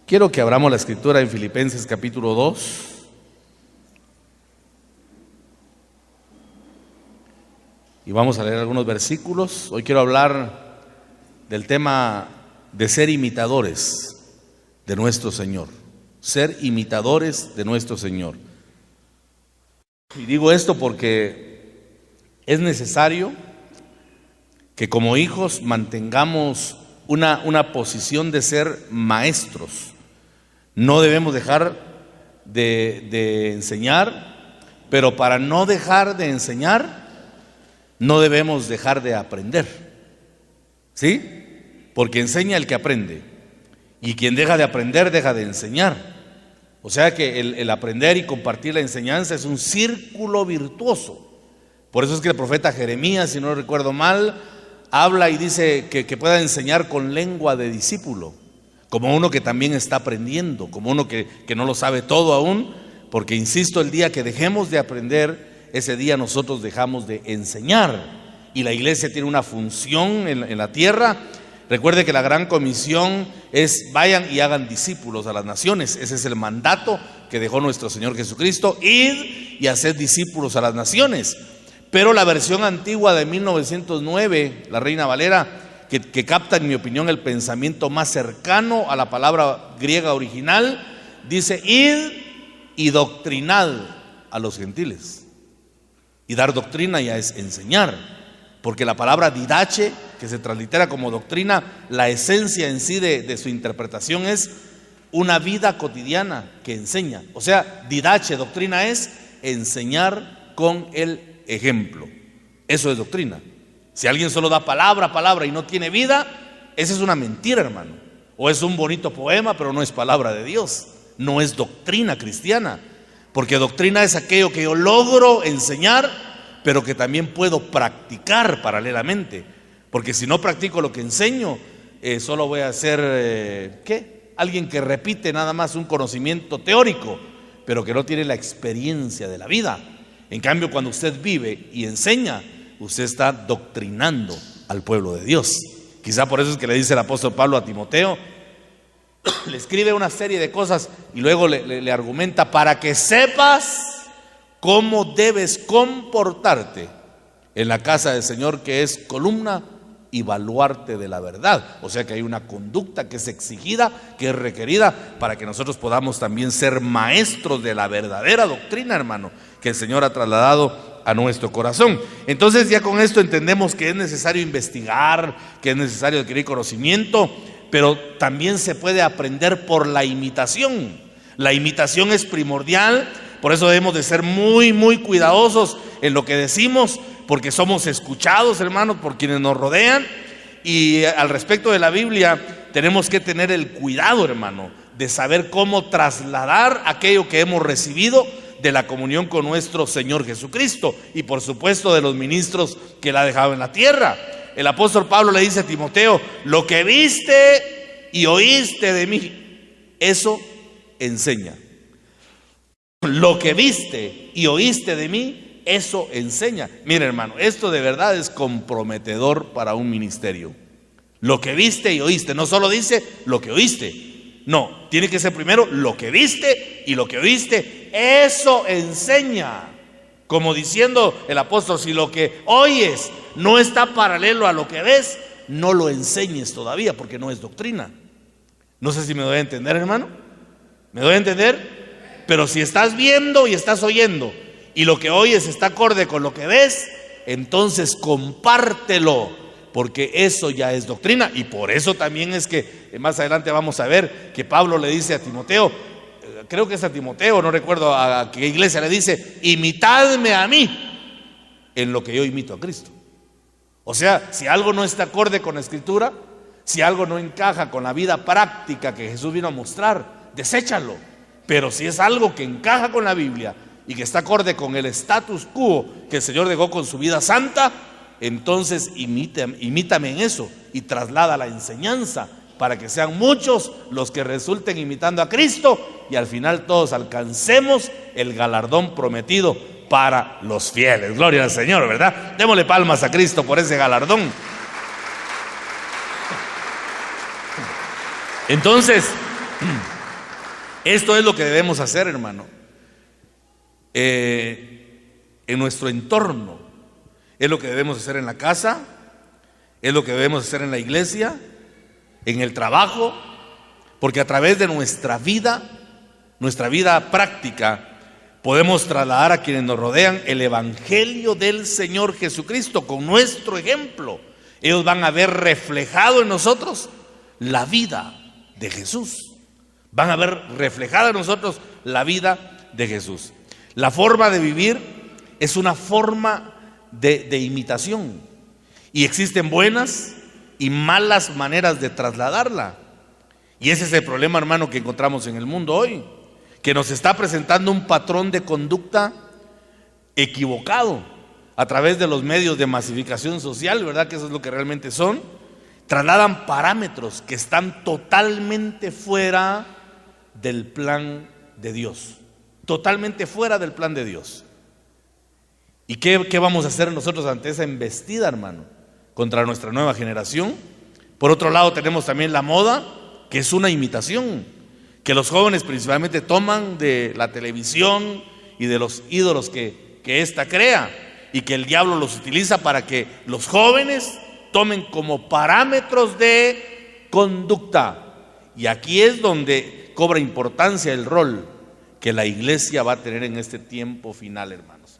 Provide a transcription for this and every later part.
Quiero que abramos la escritura en Filipenses capítulo 2. Y vamos a leer algunos versículos. Hoy quiero hablar del tema de ser imitadores de nuestro Señor. Ser imitadores de nuestro Señor. Y digo esto porque es necesario que como hijos mantengamos una posición de ser maestros. No debemos dejar de enseñar, pero para no dejar de enseñar, no debemos dejar de aprender. ¿Sí? Porque enseña el que aprende. Y quien deja de aprender, deja de enseñar. O sea que el aprender y compartir la enseñanza es un círculo virtuoso. Por eso es que el profeta Jeremías, si no recuerdo mal, habla y dice que pueda enseñar con lengua de discípulo, como uno que también está aprendiendo, como uno que no lo sabe todo aún, porque insisto, el día que dejemos de aprender, ese día nosotros dejamos de enseñar. Y la iglesia tiene una función en la tierra. Recuerde que la gran comisión es: vayan y hagan discípulos a las naciones. Ese es el mandato que dejó nuestro Señor Jesucristo: id y haced discípulos a las naciones. Pero la versión antigua de 1909, la Reina Valera, que capta en mi opinión el pensamiento más cercano a la palabra griega original, dice: id y doctrinad a los gentiles. Y dar doctrina ya es enseñar, porque la palabra didache, que se translitera como doctrina, la esencia en sí de su interpretación es una vida cotidiana que enseña. O sea, didache, doctrina, es enseñar con el ejemplo. Eso es doctrina. Si alguien solo da palabra y no tiene vida, esa es una mentira, hermano. O es un bonito poema, pero no es palabra de Dios. No es doctrina cristiana. Porque doctrina es aquello que yo logro enseñar, pero que también puedo practicar paralelamente. Porque si no practico lo que enseño, solo voy a ser, alguien que repite nada más un conocimiento teórico, pero que no tiene la experiencia de la vida. En cambio, cuando usted vive y enseña, usted está doctrinando al pueblo de Dios. Quizá por eso es que le dice el apóstol Pablo a Timoteo, le escribe una serie de cosas y luego le argumenta: para que sepas cómo debes comportarte en la casa del Señor, que es columna y baluarte de la verdad. O sea que hay una conducta que es exigida, que es requerida, para que nosotros podamos también ser maestros de la verdadera doctrina, hermano, que el Señor ha trasladado a nuestro corazón. Entonces ya con esto entendemos que es necesario investigar, que es necesario adquirir conocimiento, pero también se puede aprender por la imitación. La imitación es primordial, por eso debemos de ser muy, muy cuidadosos en lo que decimos, porque somos escuchados, hermanos, por quienes nos rodean. Y al respecto de la Biblia, tenemos que tener el cuidado, hermano, de saber cómo trasladar aquello que hemos recibido de la comunión con nuestro Señor Jesucristo, y por supuesto de los ministros que Él ha dejado en la tierra. El apóstol Pablo le dice a Timoteo: lo que viste y oíste de mí, eso enseña. Lo que viste y oíste de mí, eso enseña. Mire, hermano, esto de verdad es comprometedor para un ministerio. Lo que viste y oíste, no solo dice lo que oíste, no, tiene que ser primero lo que viste y lo que oíste, eso enseña. Como diciendo el apóstol: si lo que oyes no está paralelo a lo que ves, no lo enseñes todavía, porque no es doctrina. No sé si me doy a entender, hermano. ¿Me doy a entender? Pero si estás viendo y estás oyendo, y lo que oyes está acorde con lo que ves, entonces compártelo, porque eso ya es doctrina. Y por eso también es que más adelante vamos a ver que Pablo le dice a Timoteo, creo que es a Timoteo, no recuerdo a qué iglesia, le dice: imitadme a mí en lo que yo imito a Cristo. O sea, si algo no está acorde con la Escritura, si algo no encaja con la vida práctica que Jesús vino a mostrar, deséchalo. Pero si es algo que encaja con la Biblia y que está acorde con el status quo que el Señor dejó con su vida santa, entonces imítame en eso y traslada la enseñanza, para que sean muchos los que resulten imitando a Cristo y al final todos alcancemos el galardón prometido para los fieles. Gloria al Señor, ¿verdad? Démosle palmas a Cristo por ese galardón. Entonces, Esto es lo que debemos hacer, hermano, en nuestro entorno. Es lo que debemos hacer en la casa, es lo que debemos hacer en la iglesia, en el trabajo, porque a través de nuestra vida práctica, podemos trasladar a quienes nos rodean el evangelio del Señor Jesucristo con nuestro ejemplo. Ellos van a ver reflejado en nosotros la vida de Jesús. Van a ver reflejada en nosotros la vida de Jesús. La forma de vivir es una forma de imitación. Y existen buenas y malas maneras de trasladarla. Y ese es el problema, hermano, que encontramos en el mundo hoy, que nos está presentando un patrón de conducta equivocado a través de los medios de masificación social, ¿verdad? Que eso es lo que realmente son. Trasladan parámetros que están totalmente fuera del plan de Dios, totalmente fuera del plan de Dios. ¿Y qué vamos a hacer nosotros ante esa embestida, hermano, contra nuestra nueva generación? Por otro lado, tenemos también la moda, que es una imitación, que los jóvenes principalmente toman de la televisión y de los ídolos que ésta crea, y que el diablo los utiliza para que los jóvenes tomen como parámetros de conducta. Y aquí es donde cobra importancia el rol que la iglesia va a tener en este tiempo final, hermanos.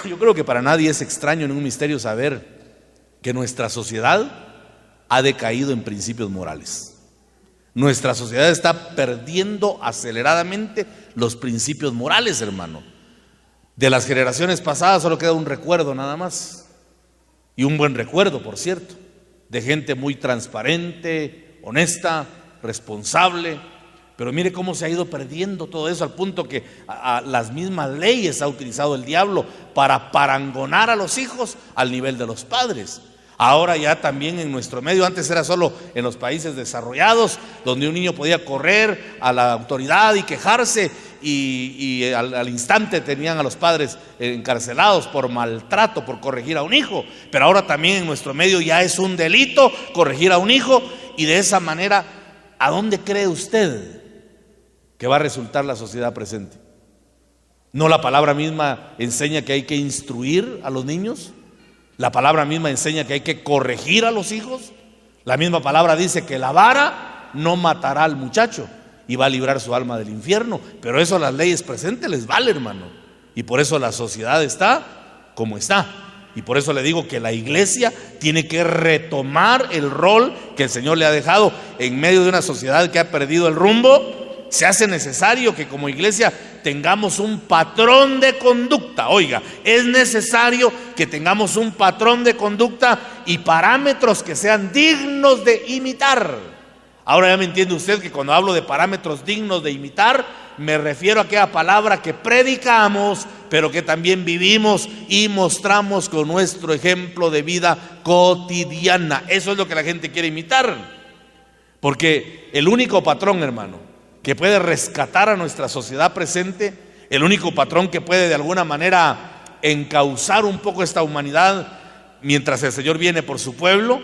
Yo creo que para nadie es extraño ni un misterio saber que nuestra sociedad ha decaído en principios morales. Nuestra sociedad está perdiendo aceleradamente los principios morales, hermano. De las generaciones pasadas solo queda un recuerdo nada más, y un buen recuerdo, por cierto, de gente muy transparente, honesta, responsable. Pero mire cómo se ha ido perdiendo todo eso, al punto que a las mismas leyes ha utilizado el diablo para parangonar a los hijos al nivel de los padres. Ahora ya también en nuestro medio, antes era solo en los países desarrollados, donde un niño podía correr a la autoridad y quejarse, y al instante tenían a los padres encarcelados por maltrato, por corregir a un hijo. Pero ahora también en nuestro medio ya es un delito corregir a un hijo, y de esa manera, ¿a dónde cree usted que va a resultar la sociedad presente? ¿No la palabra misma enseña que hay que instruir a los niños? La palabra misma enseña que hay que corregir a los hijos. La misma palabra dice que la vara no matará al muchacho y va a librar su alma del infierno. Pero eso a las leyes presentes les vale, hermano. Y por eso la sociedad está como está. Y por eso le digo que la iglesia tiene que retomar el rol que el Señor le ha dejado en medio de una sociedad que ha perdido el rumbo. Se hace necesario que como iglesia tengamos un patrón de conducta. Oiga, es necesario que tengamos un patrón de conducta y parámetros que sean dignos de imitar. Ahora ya me entiende usted que cuando hablo de parámetros dignos de imitar, me refiero a aquella palabra que predicamos, pero que también vivimos y mostramos con nuestro ejemplo de vida cotidiana. Eso es lo que la gente quiere imitar. Porque el único patrón, hermano, que puede rescatar a nuestra sociedad presente, el único patrón que puede de alguna manera encauzar un poco esta humanidad mientras el Señor viene por su pueblo,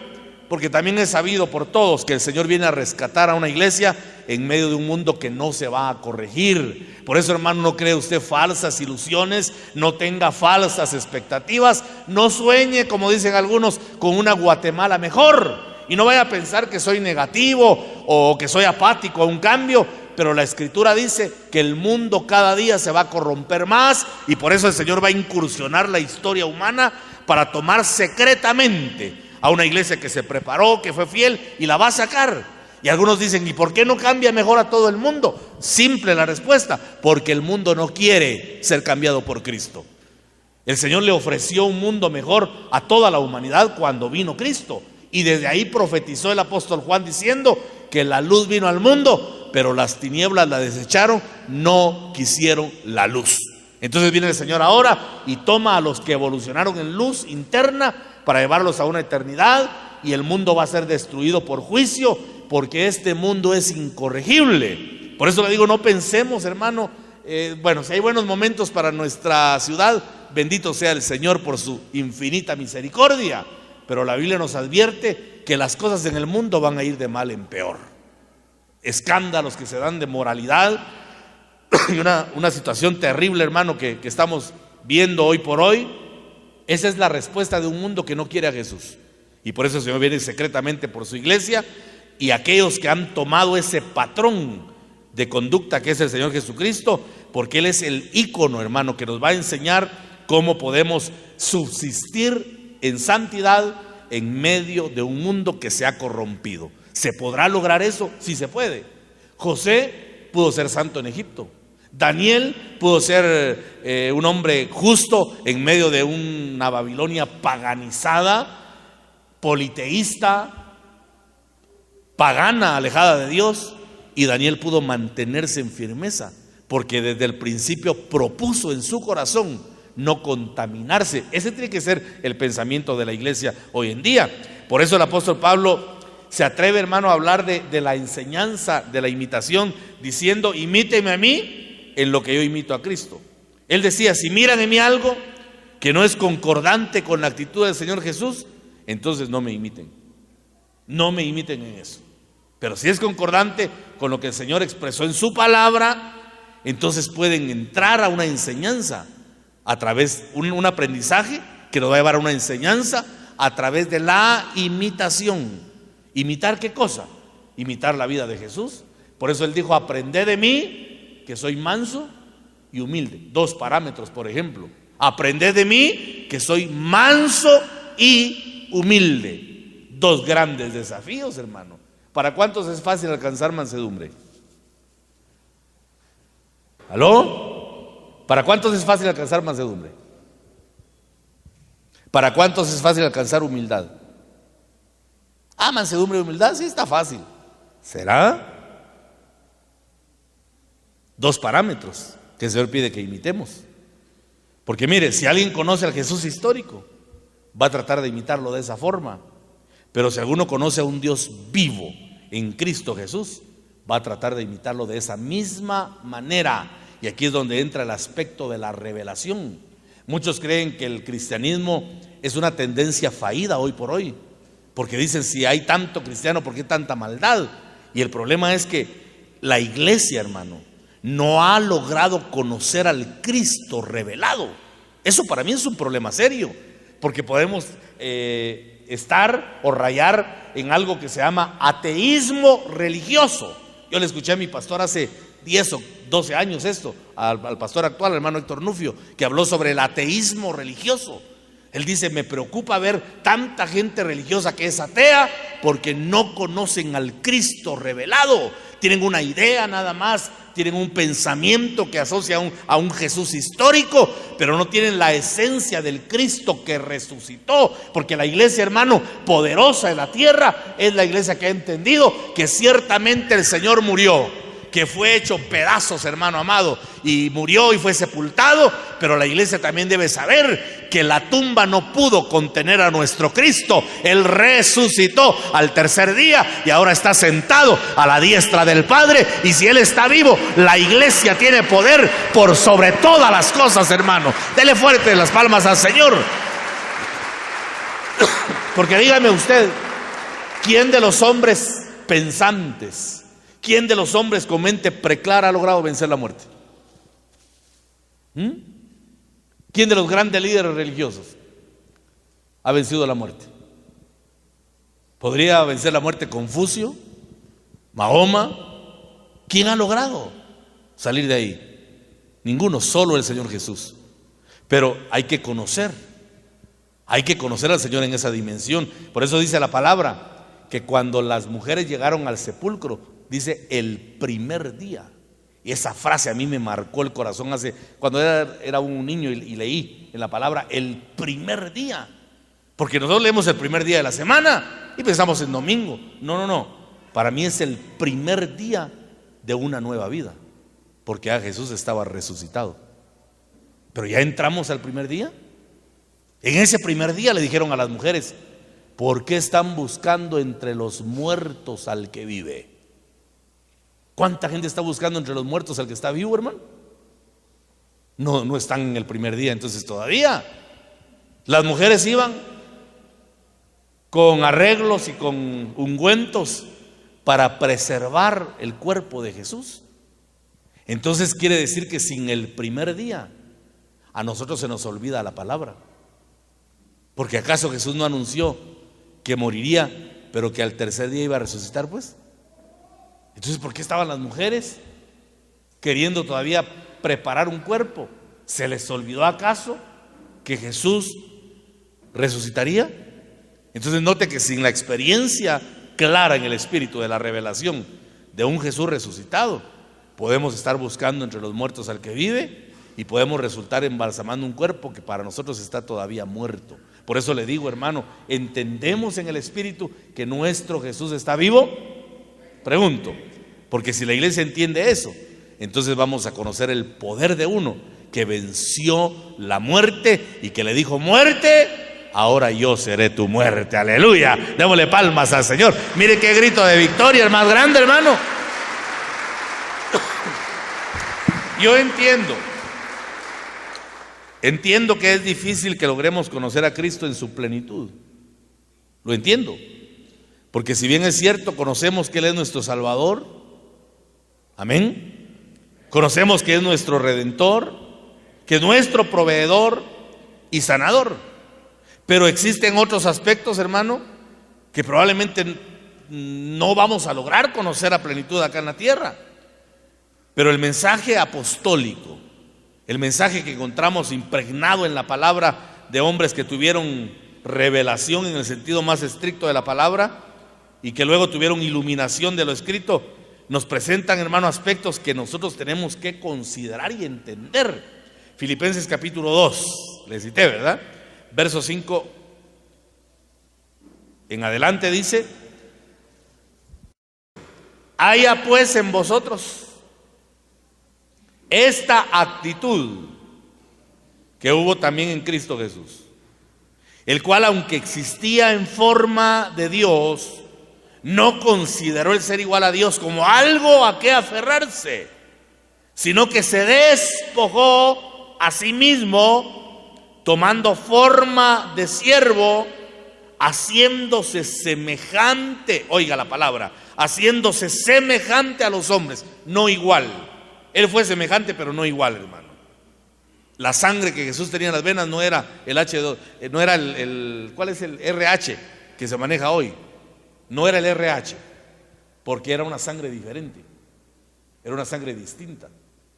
porque también es sabido por todos que el Señor viene a rescatar a una iglesia en medio de un mundo que no se va a corregir. Por eso, hermano, no cree usted falsas ilusiones, no tenga falsas expectativas, no sueñe, como dicen algunos, con una Guatemala mejor. Y no vaya a pensar que soy negativo o que soy apático a un cambio, pero la Escritura dice que el mundo cada día se va a corromper más, y por eso el Señor va a incursionar la historia humana para tomar secretamente a una iglesia que se preparó, que fue fiel, y la va a sacar. Y algunos dicen, ¿y por qué no cambia mejor a todo el mundo? Simple la respuesta: porque el mundo no quiere ser cambiado por Cristo. El Señor le ofreció un mundo mejor a toda la humanidad cuando vino Cristo. Y desde ahí profetizó el apóstol Juan diciendo que la luz vino al mundo, pero las tinieblas la desecharon, no quisieron la luz. Entonces viene el Señor ahora y toma a los que evolucionaron en luz interna para llevarlos a una eternidad, y el mundo va a ser destruido por juicio, porque este mundo es incorregible. Por eso le digo, no pensemos, hermano, si hay buenos momentos para nuestra ciudad, bendito sea el Señor por su infinita misericordia. Pero la Biblia nos advierte que las cosas en el mundo van a ir de mal en peor. escándalos que se dan de moralidad y una situación terrible, hermano, que estamos viendo hoy por hoy. Esa es la respuesta de un mundo que no quiere a Jesús. Y por eso el Señor viene secretamente por su iglesia, y aquellos que han tomado ese patrón de conducta que es el Señor Jesucristo, porque Él es el ícono, hermano, que nos va a enseñar cómo podemos subsistir en santidad en medio de un mundo que se ha corrompido. ¿Se podrá lograr eso? Sí se puede. José pudo ser santo en Egipto. Daniel pudo ser un hombre justo en medio de una Babilonia paganizada, politeísta, pagana, alejada de Dios. Y Daniel pudo mantenerse en firmeza, porque desde el principio propuso en su corazón no contaminarse. Ese tiene que ser el pensamiento de la iglesia hoy en día. Por eso el apóstol Pablo se atreve, hermano, a hablar de la enseñanza, de la imitación, diciendo: imíteme a mí en lo que yo imito a Cristo. Él decía: si miran en mí algo que no es concordante con la actitud del Señor Jesús, entonces no me imiten. No me imiten en eso. Pero si es concordante con lo que el Señor expresó en su palabra, entonces pueden entrar a una enseñanza a través de un aprendizaje que nos va a llevar a una enseñanza a través de la imitación. ¿Imitar qué cosa? Imitar la vida de Jesús. Por eso Él dijo: aprended de mí, que soy manso y humilde. 2 parámetros, por ejemplo. Aprended de mí, que soy manso y humilde. 2 grandes desafíos, hermano. ¿Para cuántos es fácil alcanzar mansedumbre? ¿Aló? ¿Para cuántos es fácil alcanzar mansedumbre? ¿Para cuántos es fácil alcanzar humildad? Mansedumbre y humildad, sí, está fácil. ¿Será? 2 parámetros que el Señor pide que imitemos. Porque mire, si alguien conoce al Jesús histórico, va a tratar de imitarlo de esa forma. Pero si alguno conoce a un Dios vivo en Cristo Jesús, va a tratar de imitarlo de esa misma manera. Y aquí es donde entra el aspecto de la revelación. Muchos creen que el cristianismo es una tendencia faída hoy por hoy, porque dicen: si hay tanto cristiano, ¿por qué tanta maldad? Y el problema es que la iglesia, hermano, no ha logrado conocer al Cristo revelado. Eso para mí es un problema serio, porque podemos estar o rayar en algo que se llama ateísmo religioso. Yo le escuché a mi pastor hace 10 o 12 años esto, al pastor actual, al hermano Héctor Nufio, que habló sobre el ateísmo religioso. Él dice: me preocupa ver tanta gente religiosa que es atea porque no conocen al Cristo revelado. Tienen una idea nada más, tienen un pensamiento que asocia a un Jesús histórico, pero no tienen la esencia del Cristo que resucitó. Porque la iglesia, hermano, poderosa en la tierra, es la iglesia que ha entendido que ciertamente el Señor murió, que fue hecho pedazos, hermano amado, y murió y fue sepultado. Pero la iglesia también debe saber que la tumba no pudo contener a nuestro Cristo. Él resucitó al tercer día y ahora está sentado a la diestra del Padre. Y si Él está vivo, la iglesia tiene poder por sobre todas las cosas, hermano. Dele fuerte las palmas al Señor. Porque dígame usted, ¿quién de los hombres pensantes, quién de los hombres con mente preclara ha logrado vencer la muerte? ¿Quién de los grandes líderes religiosos ha vencido la muerte? ¿Podría vencer la muerte Confucio? ¿Mahoma? ¿Quién ha logrado salir de ahí? Ninguno, solo el Señor Jesús. Pero hay que conocer al Señor en esa dimensión. Por eso dice la palabra que cuando las mujeres llegaron al sepulcro, dice el primer día. Y esa frase a mí me marcó el corazón cuando era un niño y leí en la palabra el primer día. Porque nosotros leemos el primer día de la semana y pensamos en domingo. No. Para mí es el primer día de una nueva vida, porque Jesús estaba resucitado. Pero ya entramos al primer día. En ese primer día le dijeron a las mujeres: ¿por qué están buscando entre los muertos al que vive? ¿Cuánta gente está buscando entre los muertos al que está vivo, hermano? No están en el primer día, entonces todavía. Las mujeres iban con arreglos y con ungüentos para preservar el cuerpo de Jesús. Entonces quiere decir que sin el primer día a nosotros se nos olvida la palabra. Porque ¿acaso Jesús no anunció que moriría, pero que al tercer día iba a resucitar? Pues entonces, ¿por qué estaban las mujeres queriendo todavía preparar un cuerpo? ¿Se les olvidó acaso que Jesús resucitaría? Entonces note que sin la experiencia clara en el Espíritu de la revelación de un Jesús resucitado, podemos estar buscando entre los muertos al que vive y podemos resultar embalsamando un cuerpo que para nosotros está todavía muerto. Por eso le digo, hermano, ¿entendemos en el Espíritu que nuestro Jesús está vivo? Pregunto, porque si la iglesia entiende eso, entonces vamos a conocer el poder de uno que venció la muerte y que le dijo: muerte, ahora yo seré tu muerte. Aleluya, démosle palmas al Señor. Mire qué grito de victoria, el más grande, hermano. Yo entiendo que es difícil que logremos conocer a Cristo en su plenitud. Lo entiendo, porque si bien es cierto, conocemos que Él es nuestro Salvador, amén, conocemos que es nuestro Redentor, que es nuestro proveedor y sanador, pero existen otros aspectos, hermano, que probablemente no vamos a lograr conocer a plenitud acá en la tierra. Pero el mensaje apostólico, el mensaje que encontramos impregnado en la palabra de hombres que tuvieron revelación en el sentido más estricto de la palabra y que luego tuvieron iluminación de lo escrito, nos presentan, hermano, aspectos que nosotros tenemos que considerar y entender. Filipenses capítulo 2, le cité, ¿verdad? Verso 5 en adelante dice: haya pues en vosotros esta actitud que hubo también en Cristo Jesús, el cual, aunque existía en forma de Dios, no consideró el ser igual a Dios como algo a que aferrarse, sino que se despojó a sí mismo, tomando forma de siervo, haciéndose semejante, oiga la palabra, haciéndose semejante a los hombres, no igual. Él fue semejante, pero no igual, hermano. La sangre que Jesús tenía en las venas no era el H2, no era ¿cuál es el RH que se maneja hoy? No era el RH, porque era una sangre diferente, era una sangre distinta.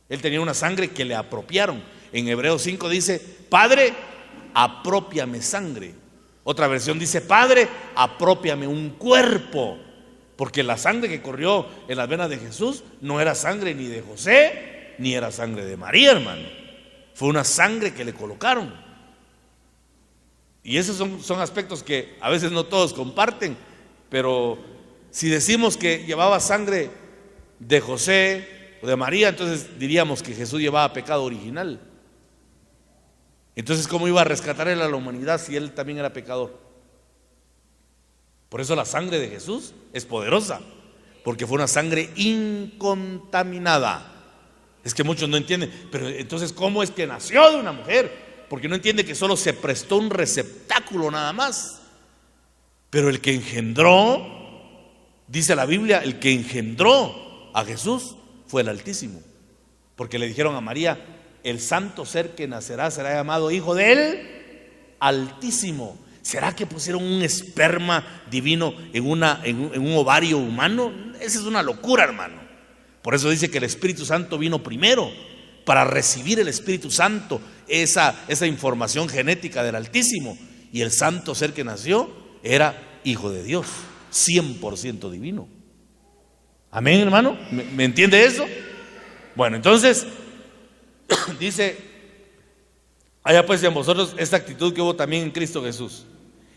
Él tenía una sangre que le apropiaron. En Hebreos 5 dice: Padre, aprópiame sangre. Otra versión dice: Padre, aprópiame un cuerpo. Porque la sangre que corrió en las venas de Jesús no era sangre ni de José, ni era sangre de María, hermano. Fue una sangre que le colocaron. Y esos son aspectos que a veces no todos comparten. Pero si decimos que llevaba sangre de José o de María, entonces diríamos que Jesús llevaba pecado original. Entonces, ¿cómo iba a rescatar él a la humanidad si él también era pecador? Por eso la sangre de Jesús es poderosa, porque fue una sangre incontaminada. Es que muchos no entienden, pero entonces ¿cómo es que nació de una mujer? Porque no entiende que solo se prestó un receptáculo nada más. Pero el que engendró, dice la Biblia, el que engendró a Jesús fue el Altísimo. Porque le dijeron a María: el santo ser que nacerá será llamado Hijo del Altísimo. ¿Será que pusieron un esperma divino en un ovario humano? Esa es una locura, hermano. Por eso dice que el Espíritu Santo vino primero, para recibir el Espíritu Santo esa información genética del Altísimo. Y el santo ser que nació era Hijo de Dios, 100% divino. Amén, hermano. ¿Me entiende eso? Bueno, entonces dice: haya pues en vosotros esta actitud que hubo también en Cristo Jesús,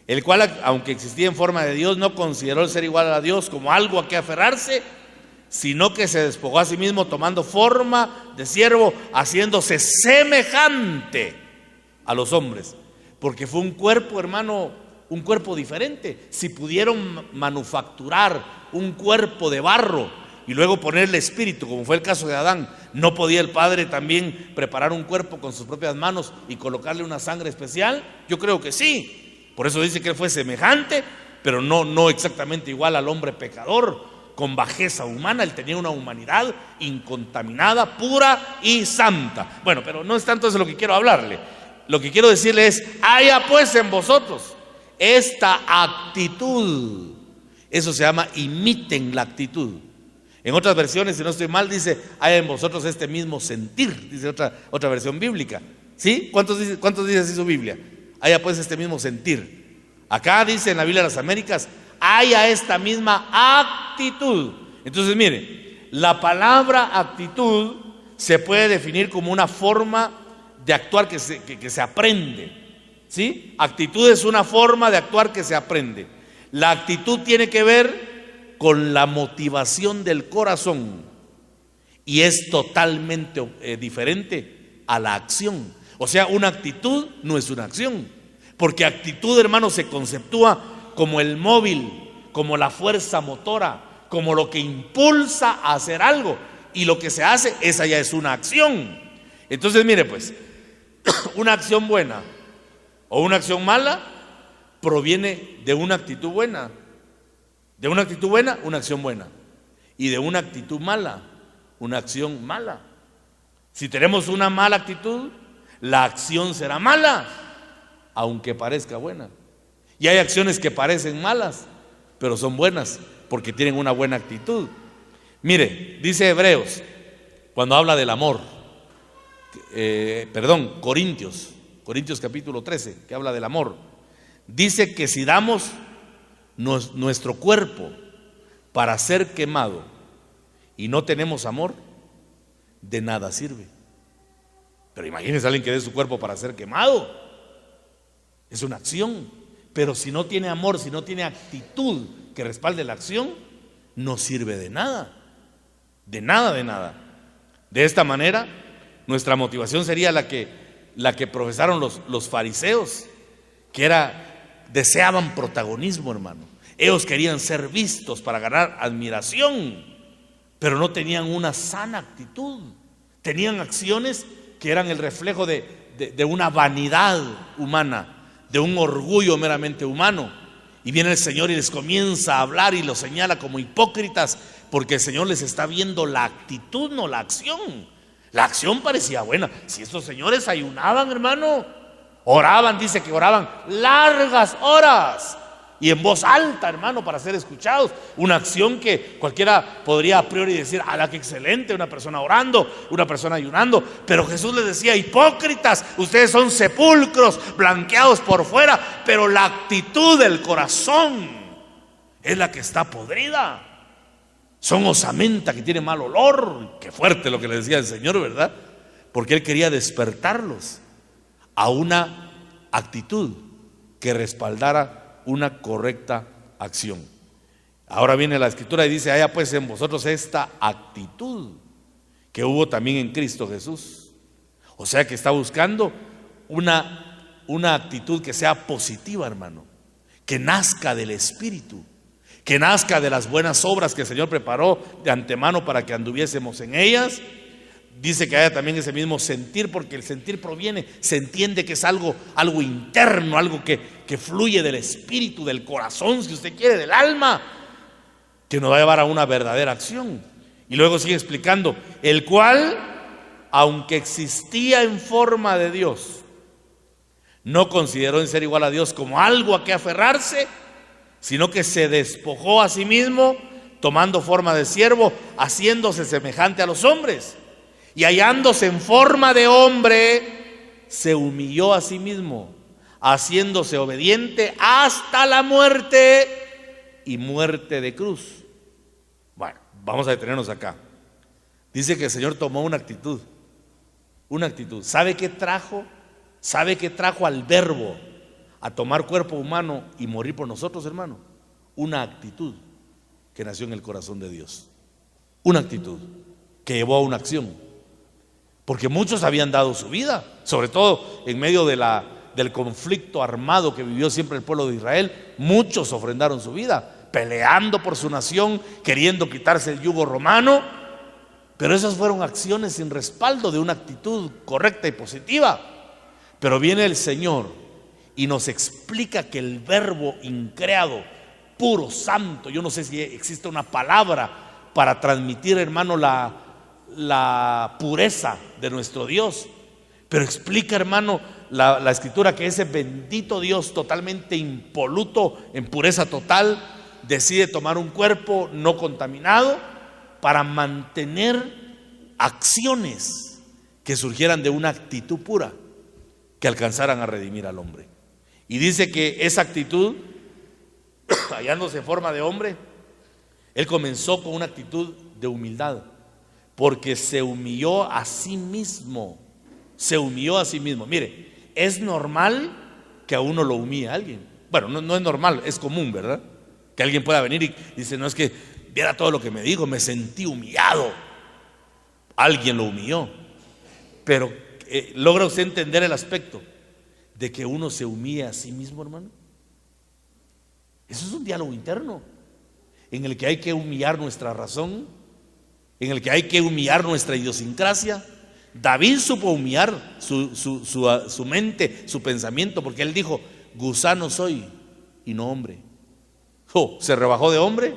el cual, aunque existía en forma de Dios, no consideró el ser igual a Dios como algo a que aferrarse, sino que se despojó a sí mismo, tomando forma de siervo, haciéndose semejante a los hombres. Porque fue un cuerpo, hermano, un cuerpo diferente. Si pudieron manufacturar un cuerpo de barro y luego ponerle espíritu, como fue el caso de Adán, ¿no podía el Padre también preparar un cuerpo con sus propias manos y colocarle una sangre especial? Yo creo que sí. Por eso dice que él fue semejante, pero no exactamente igual al hombre pecador, con bajeza humana. Él tenía una humanidad incontaminada, pura y santa. Bueno, pero no es tanto eso lo que quiero hablarle. Lo que quiero decirle es: haya pues en vosotros esta actitud. Eso se llama imiten la actitud. En otras versiones, si no estoy mal, dice: haya en vosotros este mismo sentir. Dice otra versión bíblica. ¿Sí? ¿Cuántos dice así su Biblia? Haya pues este mismo sentir. Acá dice en la Biblia de las Américas: haya esta misma actitud. Entonces mire, la palabra actitud se puede definir como una forma de actuar que se aprende. ¿Sí? Actitud es una forma de actuar que se aprende. La actitud tiene que ver con la motivación del corazón y es totalmente diferente a la acción. O sea, una actitud no es una acción, porque actitud, hermano, se conceptúa como el móvil, como la fuerza motora, como lo que impulsa a hacer algo, y lo que se hace, esa ya es una acción. Entonces mire pues, una acción buena o una acción mala proviene de una actitud buena. De una actitud buena, una acción buena. Y de una actitud mala, una acción mala. Si tenemos una mala actitud, la acción será mala, aunque parezca buena. Y hay acciones que parecen malas, pero son buenas porque tienen una buena actitud. Mire, dice Hebreos, cuando habla del amor, Corintios capítulo 13, que habla del amor, dice que si damos nuestro cuerpo para ser quemado y no tenemos amor, de nada sirve. Pero imagínense a alguien que dé su cuerpo para ser quemado. Es una acción. Pero si no tiene amor, si no tiene actitud que respalde la acción, no sirve de nada. De nada, de nada. De esta manera, nuestra motivación sería la que profesaron los fariseos, que deseaban protagonismo, hermano. Ellos querían ser vistos para ganar admiración, pero no tenían una sana actitud. Tenían acciones que eran el reflejo de una vanidad humana, de un orgullo meramente humano. Y viene el Señor y les comienza a hablar y los señala como hipócritas, porque el Señor les está viendo la actitud, no la acción. La acción parecía buena. Si estos señores ayunaban, hermano, oraban, dice que oraban largas horas y en voz alta, hermano, para ser escuchados. Una acción que cualquiera podría a priori decir: ¡ala, qué excelente! Una persona orando, una persona ayunando. Pero Jesús les decía: hipócritas, ustedes son sepulcros blanqueados por fuera, pero la actitud del corazón es la que está podrida. Son osamenta que tiene mal olor. Qué fuerte lo que le decía el Señor, ¿verdad? Porque Él quería despertarlos a una actitud que respaldara una correcta acción. Ahora viene la Escritura y dice: haya pues en vosotros esta actitud que hubo también en Cristo Jesús. O sea que está buscando una actitud que sea positiva, hermano, que nazca del Espíritu, que nazca de las buenas obras que el Señor preparó de antemano para que anduviésemos en ellas. Dice que haya también ese mismo sentir, porque el sentir proviene, se entiende que es algo interno, algo que fluye del espíritu, del corazón, si usted quiere, del alma, que nos va a llevar a una verdadera acción. Y luego sigue explicando: el cual, aunque existía en forma de Dios, no consideró en ser igual a Dios como algo a que aferrarse, sino que se despojó a sí mismo, tomando forma de siervo, haciéndose semejante a los hombres. Y hallándose en forma de hombre, se humilló a sí mismo, haciéndose obediente hasta la muerte y muerte de cruz. Bueno, vamos a detenernos acá. Dice que el Señor tomó una actitud. Una actitud. ¿Sabe qué trajo? ¿Sabe qué trajo al Verbo a tomar cuerpo humano y morir por nosotros, hermano? Una actitud que nació en el corazón de Dios. Una actitud que llevó a una acción. Porque muchos habían dado su vida, sobre todo en medio del conflicto armado que vivió siempre el pueblo de Israel. Muchos ofrendaron su vida, peleando por su nación, queriendo quitarse el yugo romano. Pero esas fueron acciones sin respaldo de una actitud correcta y positiva. Pero viene el Señor y nos explica que el Verbo increado puro, santo. Yo no sé si existe una palabra para transmitir, hermano, la pureza de nuestro Dios. Pero explica, hermano, la escritura que ese bendito Dios totalmente impoluto, en pureza total, decide tomar un cuerpo no contaminado para mantener acciones que surgieran de una actitud pura, que alcanzaran a redimir al hombre. Y dice que esa actitud, hallándose en forma de hombre, él comenzó con una actitud de humildad, porque se humilló a sí mismo. Se humilló a sí mismo. Mire, es normal que a uno lo humille a alguien. Bueno, no es normal, es común, ¿verdad? Que alguien pueda venir y dice, no, es que viera todo lo que me dijo, me sentí humillado. Alguien lo humilló. Pero ¿logra usted entender el aspecto de que uno se humilla a sí mismo, hermano? Eso es un diálogo interno en el que hay que humillar nuestra razón, en el que hay que humillar nuestra idiosincrasia. David supo humillar su mente, su pensamiento, porque él dijo, gusano soy y no hombre. Se rebajó de hombre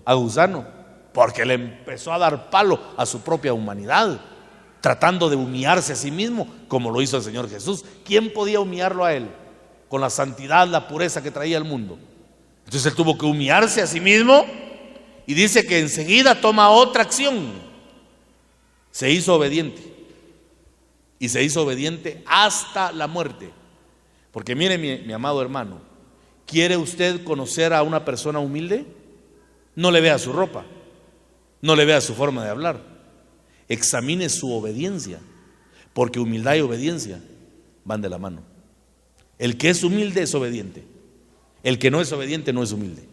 a gusano, porque le empezó a dar palo a su propia humanidad, tratando de humillarse a sí mismo, como lo hizo el Señor Jesús. ¿Quién podía humillarlo a él? Con la santidad, la pureza que traía al mundo. Entonces él tuvo que humillarse a sí mismo, y dice que enseguida toma otra acción. Se hizo obediente, y se hizo obediente hasta la muerte. Porque mire, mi amado hermano, ¿quiere usted conocer a una persona humilde? No le vea su ropa, no le vea su forma de hablar, examine su obediencia, porque humildad y obediencia van de la mano. El que es humilde es obediente, el que no es obediente no es humilde.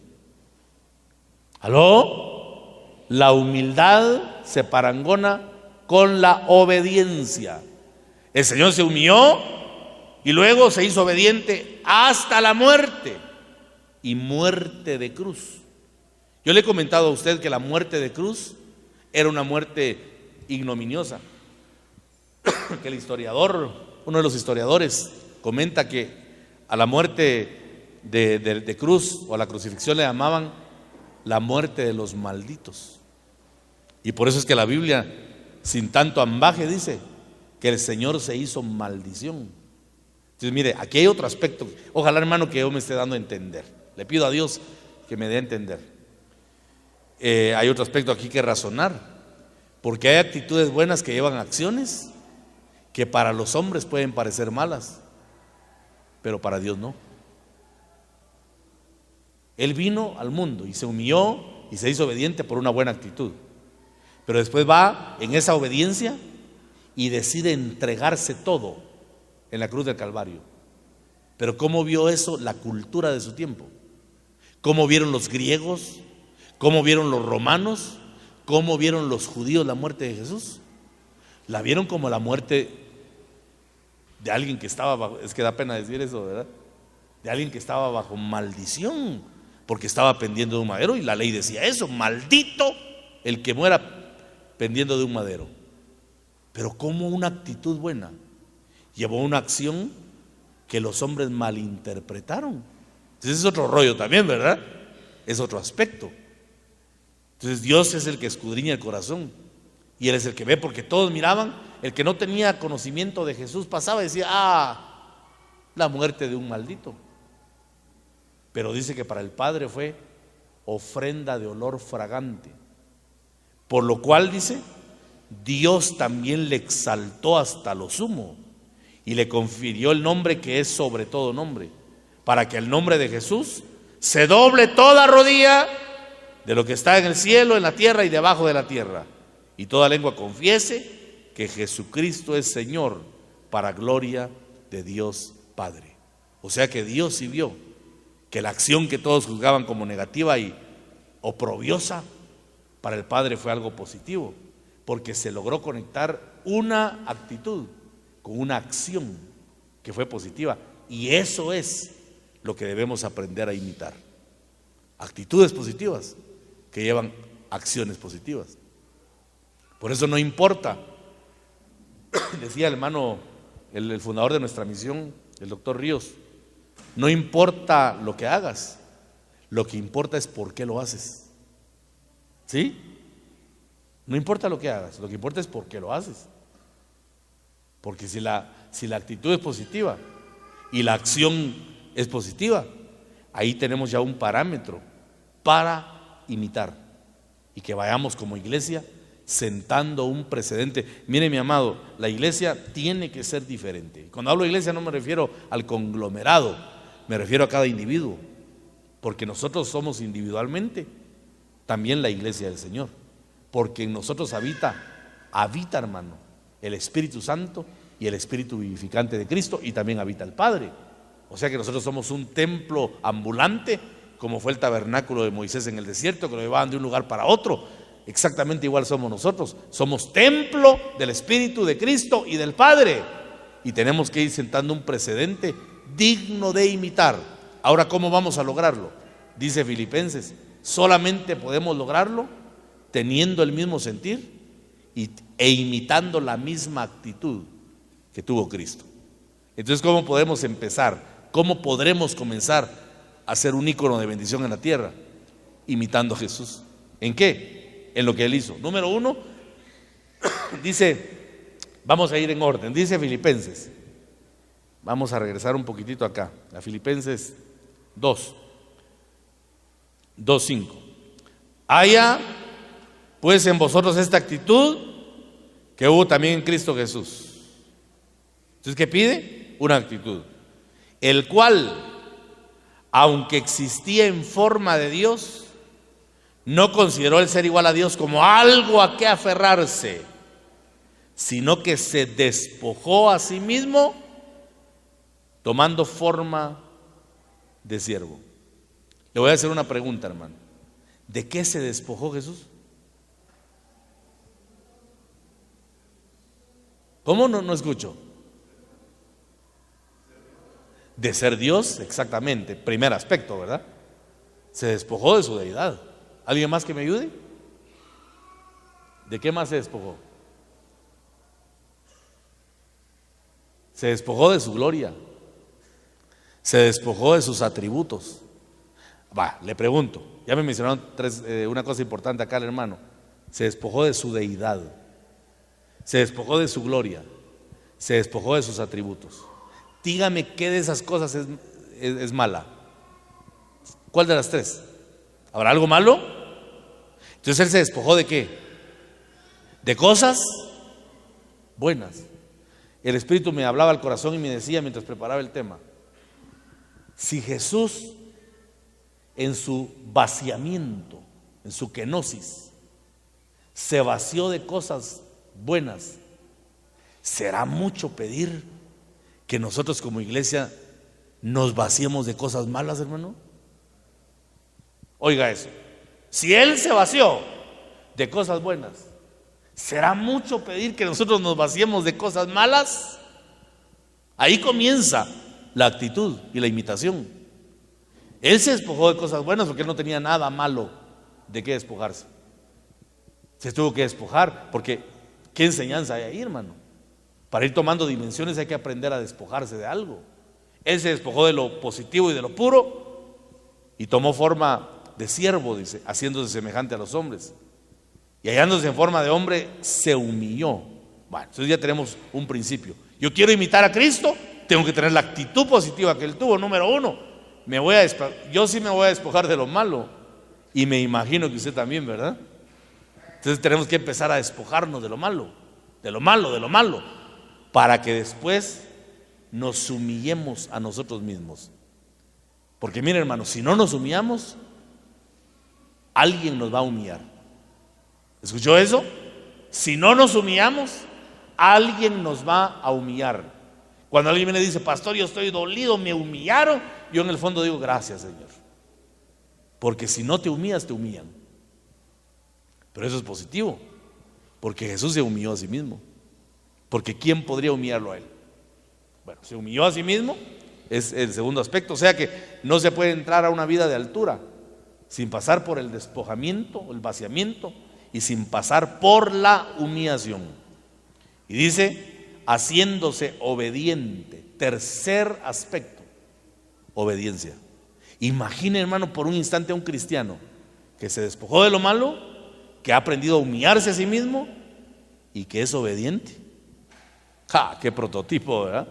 ¿Aló? La humildad se parangona con la obediencia. El Señor se humilló y luego se hizo obediente hasta la muerte, y muerte de cruz. Yo le he comentado a usted que la muerte de cruz era una muerte ignominiosa, que el historiador, uno de los historiadores, comenta que a la muerte de cruz o a la crucifixión le llamaban la muerte de los malditos. Y por eso es que la Biblia, sin tanto ambaje, dice que el Señor se hizo maldición. Entonces mire, aquí hay otro aspecto. Ojalá, hermano, que yo me esté dando a entender. Le pido a Dios que me dé a entender. Hay otro aspecto aquí que razonar, porque hay actitudes buenas que llevan acciones que para los hombres pueden parecer malas, pero para Dios no. Él vino al mundo y se humilló y se hizo obediente por una buena actitud, pero después va en esa obediencia y decide entregarse todo en la cruz del Calvario. Pero ¿cómo vio eso la cultura de su tiempo? ¿Cómo vieron los griegos? ¿Cómo vieron los romanos? ¿Cómo vieron los judíos la muerte de Jesús? La vieron como la muerte de alguien que estaba bajo, es que da pena decir eso, ¿verdad? De alguien que estaba bajo maldición, porque estaba pendiendo de un madero, y la ley decía eso: maldito el que muera pendiendo de un madero. Pero como una actitud buena llevó una acción que los hombres malinterpretaron. Entonces es otro rollo también, ¿verdad? Es otro aspecto. Entonces Dios es el que escudriña el corazón, y Él es el que ve, porque todos miraban. El que no tenía conocimiento de Jesús pasaba y decía: la muerte de un maldito. Pero dice que para el Padre fue ofrenda de olor fragante, por lo cual, dice, Dios también le exaltó hasta lo sumo y le confirió el nombre que es sobre todo nombre, para que al nombre de Jesús se doble toda rodilla de lo que está en el cielo, en la tierra y debajo de la tierra, y toda lengua confiese que Jesucristo es Señor, para gloria de Dios Padre. O sea que Dios sí vio que la acción que todos juzgaban como negativa y oprobiosa, para el Padre fue algo positivo, porque se logró conectar una actitud con una acción que fue positiva. Y eso es lo que debemos aprender a imitar: actitudes positivas que llevan acciones positivas. Por eso no importa, decía el hermano, el fundador de nuestra misión, el doctor Ríos, no importa lo que hagas, Lo que importa es por qué lo haces. ¿Sí? No importa lo que hagas, lo que importa es por qué lo haces. Porque si la actitud es positiva y la acción es positiva, ahí tenemos ya un parámetro para imitar y que vayamos como iglesia sentando un precedente. Mire, mi amado, la iglesia tiene que ser diferente. Cuando hablo de iglesia no me refiero al conglomerado, me refiero a cada individuo, porque nosotros somos individualmente también la iglesia del Señor, porque en nosotros habita, hermano, el Espíritu Santo y el Espíritu vivificante de Cristo, y también habita el Padre. O sea que nosotros somos un templo ambulante, como fue el tabernáculo de Moisés en el desierto, que lo llevaban de un lugar para otro. Exactamente igual somos nosotros, somos templo del Espíritu de Cristo y del Padre, y tenemos que ir sentando un precedente digno de imitar. Ahora, ¿cómo vamos a lograrlo? Dice Filipenses, solamente podemos lograrlo teniendo el mismo sentir e imitando la misma actitud que tuvo Cristo. Entonces, ¿cómo podemos empezar? ¿Cómo podremos comenzar a ser un ícono de bendición en la tierra? Imitando a Jesús. ¿En qué? En lo que Él hizo. Número 1, dice, vamos a ir en orden, dice Filipenses. Vamos a regresar un poquitito acá, a Filipenses 2:5. Haya pues en vosotros esta actitud que hubo también en Cristo Jesús. Entonces, ¿qué pide? Una actitud. El cual, aunque existía en forma de Dios, no consideró el ser igual a Dios como algo a que aferrarse, sino que se despojó a sí mismo, tomando forma de siervo. Le voy a hacer una pregunta, hermano. ¿De qué se despojó Jesús? ¿Cómo? No escucho. De ser Dios, exactamente. Primer aspecto, ¿verdad? Se despojó de su deidad. ¿Alguien más que me ayude? ¿De qué más se despojó? Se despojó de su gloria. Se despojó de sus atributos. Le pregunto, ya me mencionaron una cosa importante acá el hermano. Se despojó de su deidad. Se despojó de su gloria. Se despojó de sus atributos. Dígame qué de esas cosas es mala. ¿Cuál de las tres? ¿Habrá algo malo? Entonces Él se despojó ¿de qué? De cosas buenas. El Espíritu me hablaba al corazón y me decía mientras preparaba el tema: si Jesús en su vaciamiento, en su kenosis, se vació de cosas buenas, ¿será mucho pedir que nosotros como iglesia nos vaciemos de cosas malas, hermano? Oiga eso. Si Él se vació de cosas buenas, ¿será mucho pedir que nosotros nos vaciemos de cosas malas? Ahí comienza la actitud y la imitación. Él se despojó de cosas buenas porque Él no tenía nada malo de qué despojarse. Se tuvo que despojar porque ¿qué enseñanza hay ahí, hermano? Para ir tomando dimensiones hay que aprender a despojarse de algo. Él se despojó de lo positivo y de lo puro y tomó forma de siervo, dice, haciéndose semejante a los hombres. Y hallándose en forma de hombre, se humilló. Bueno, entonces ya tenemos un principio. Yo quiero imitar a Cristo, tengo que tener la actitud positiva que Él tuvo. Número 1, yo sí me voy a despojar de lo malo, y me imagino que usted también, ¿verdad? Entonces tenemos que empezar a despojarnos de lo malo, para que después nos humillemos a nosotros mismos. Porque miren, hermanos, si no nos humillamos, alguien nos va a humillar. ¿Escuchó eso? Si no nos humillamos, alguien nos va a humillar. Cuando alguien viene y dice: pastor, yo estoy dolido, me humillaron, yo en el fondo digo: gracias, Señor, porque si no te humillas, te humillan. Pero eso es positivo, porque Jesús se humilló a sí mismo. Porque ¿quién podría humillarlo a Él? Bueno, se humilló a sí mismo, es el segundo aspecto. O sea que no se puede entrar a una vida de altura sin pasar por el despojamiento, el vaciamiento, y sin pasar por la humillación. Y dice: haciéndose obediente. Tercer aspecto, obediencia. Imagine, hermano, por un instante a un cristiano que se despojó de lo malo, que ha aprendido a humillarse a sí mismo y que es obediente. ¡Ja! ¡Qué prototipo!, ¿verdad?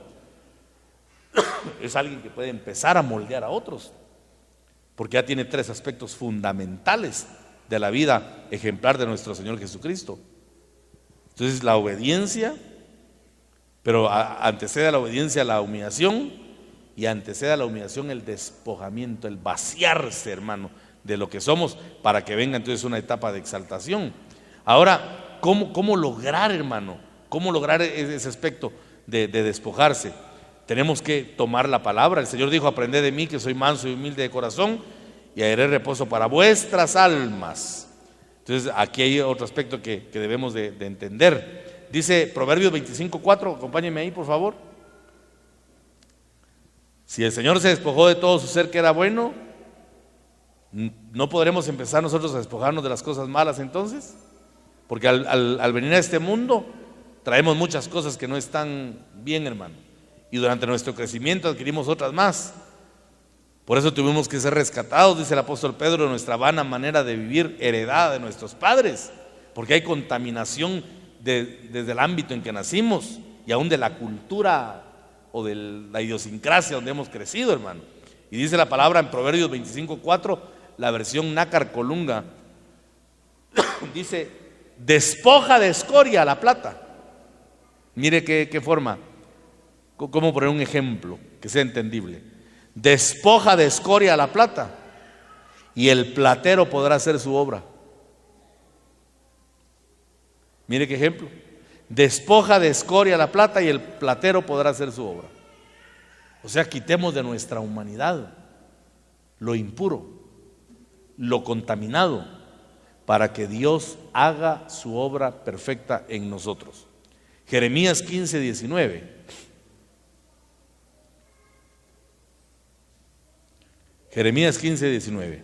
Es alguien que puede empezar a moldear a otros, porque ya tiene 3 aspectos fundamentales de la vida ejemplar de nuestro Señor Jesucristo. Entonces, la obediencia, pero antecede a la obediencia la humillación, y antecede a la humillación el despojamiento, el vaciarse, hermano, de lo que somos, para que venga entonces una etapa de exaltación. Ahora, ¿cómo lograr, hermano? ¿Cómo lograr ese aspecto de despojarse? Tenemos que tomar la palabra. El Señor dijo: aprended de mí, que soy manso y humilde de corazón, y hallaré reposo para vuestras almas. Entonces, aquí hay otro aspecto que debemos de entender. Dice Proverbios 25:4, acompáñenme ahí, por favor. Si el Señor se despojó de todo su ser que era bueno, ¿no podremos empezar nosotros a despojarnos de las cosas malas entonces? Porque al venir a este mundo traemos muchas cosas que no están bien, hermano, y durante nuestro crecimiento adquirimos otras más. Por eso tuvimos que ser rescatados, dice el apóstol Pedro, de nuestra vana manera de vivir heredada de nuestros padres, porque hay contaminación desde el ámbito en que nacimos y aún de la cultura o de la idiosincrasia donde hemos crecido, hermano. Y dice la palabra en Proverbios 25:4, la versión Nácar Colunga, dice: despoja de escoria la plata. Mire qué forma, cómo poner un ejemplo que sea entendible. Despoja de escoria la plata, y el platero podrá hacer su obra. Mire qué ejemplo. Despoja de escoria la plata, y el platero podrá hacer su obra. O sea, quitemos de nuestra humanidad lo impuro, lo contaminado, para que Dios haga su obra perfecta en nosotros. Jeremías 15:19. Jeremías 15:19.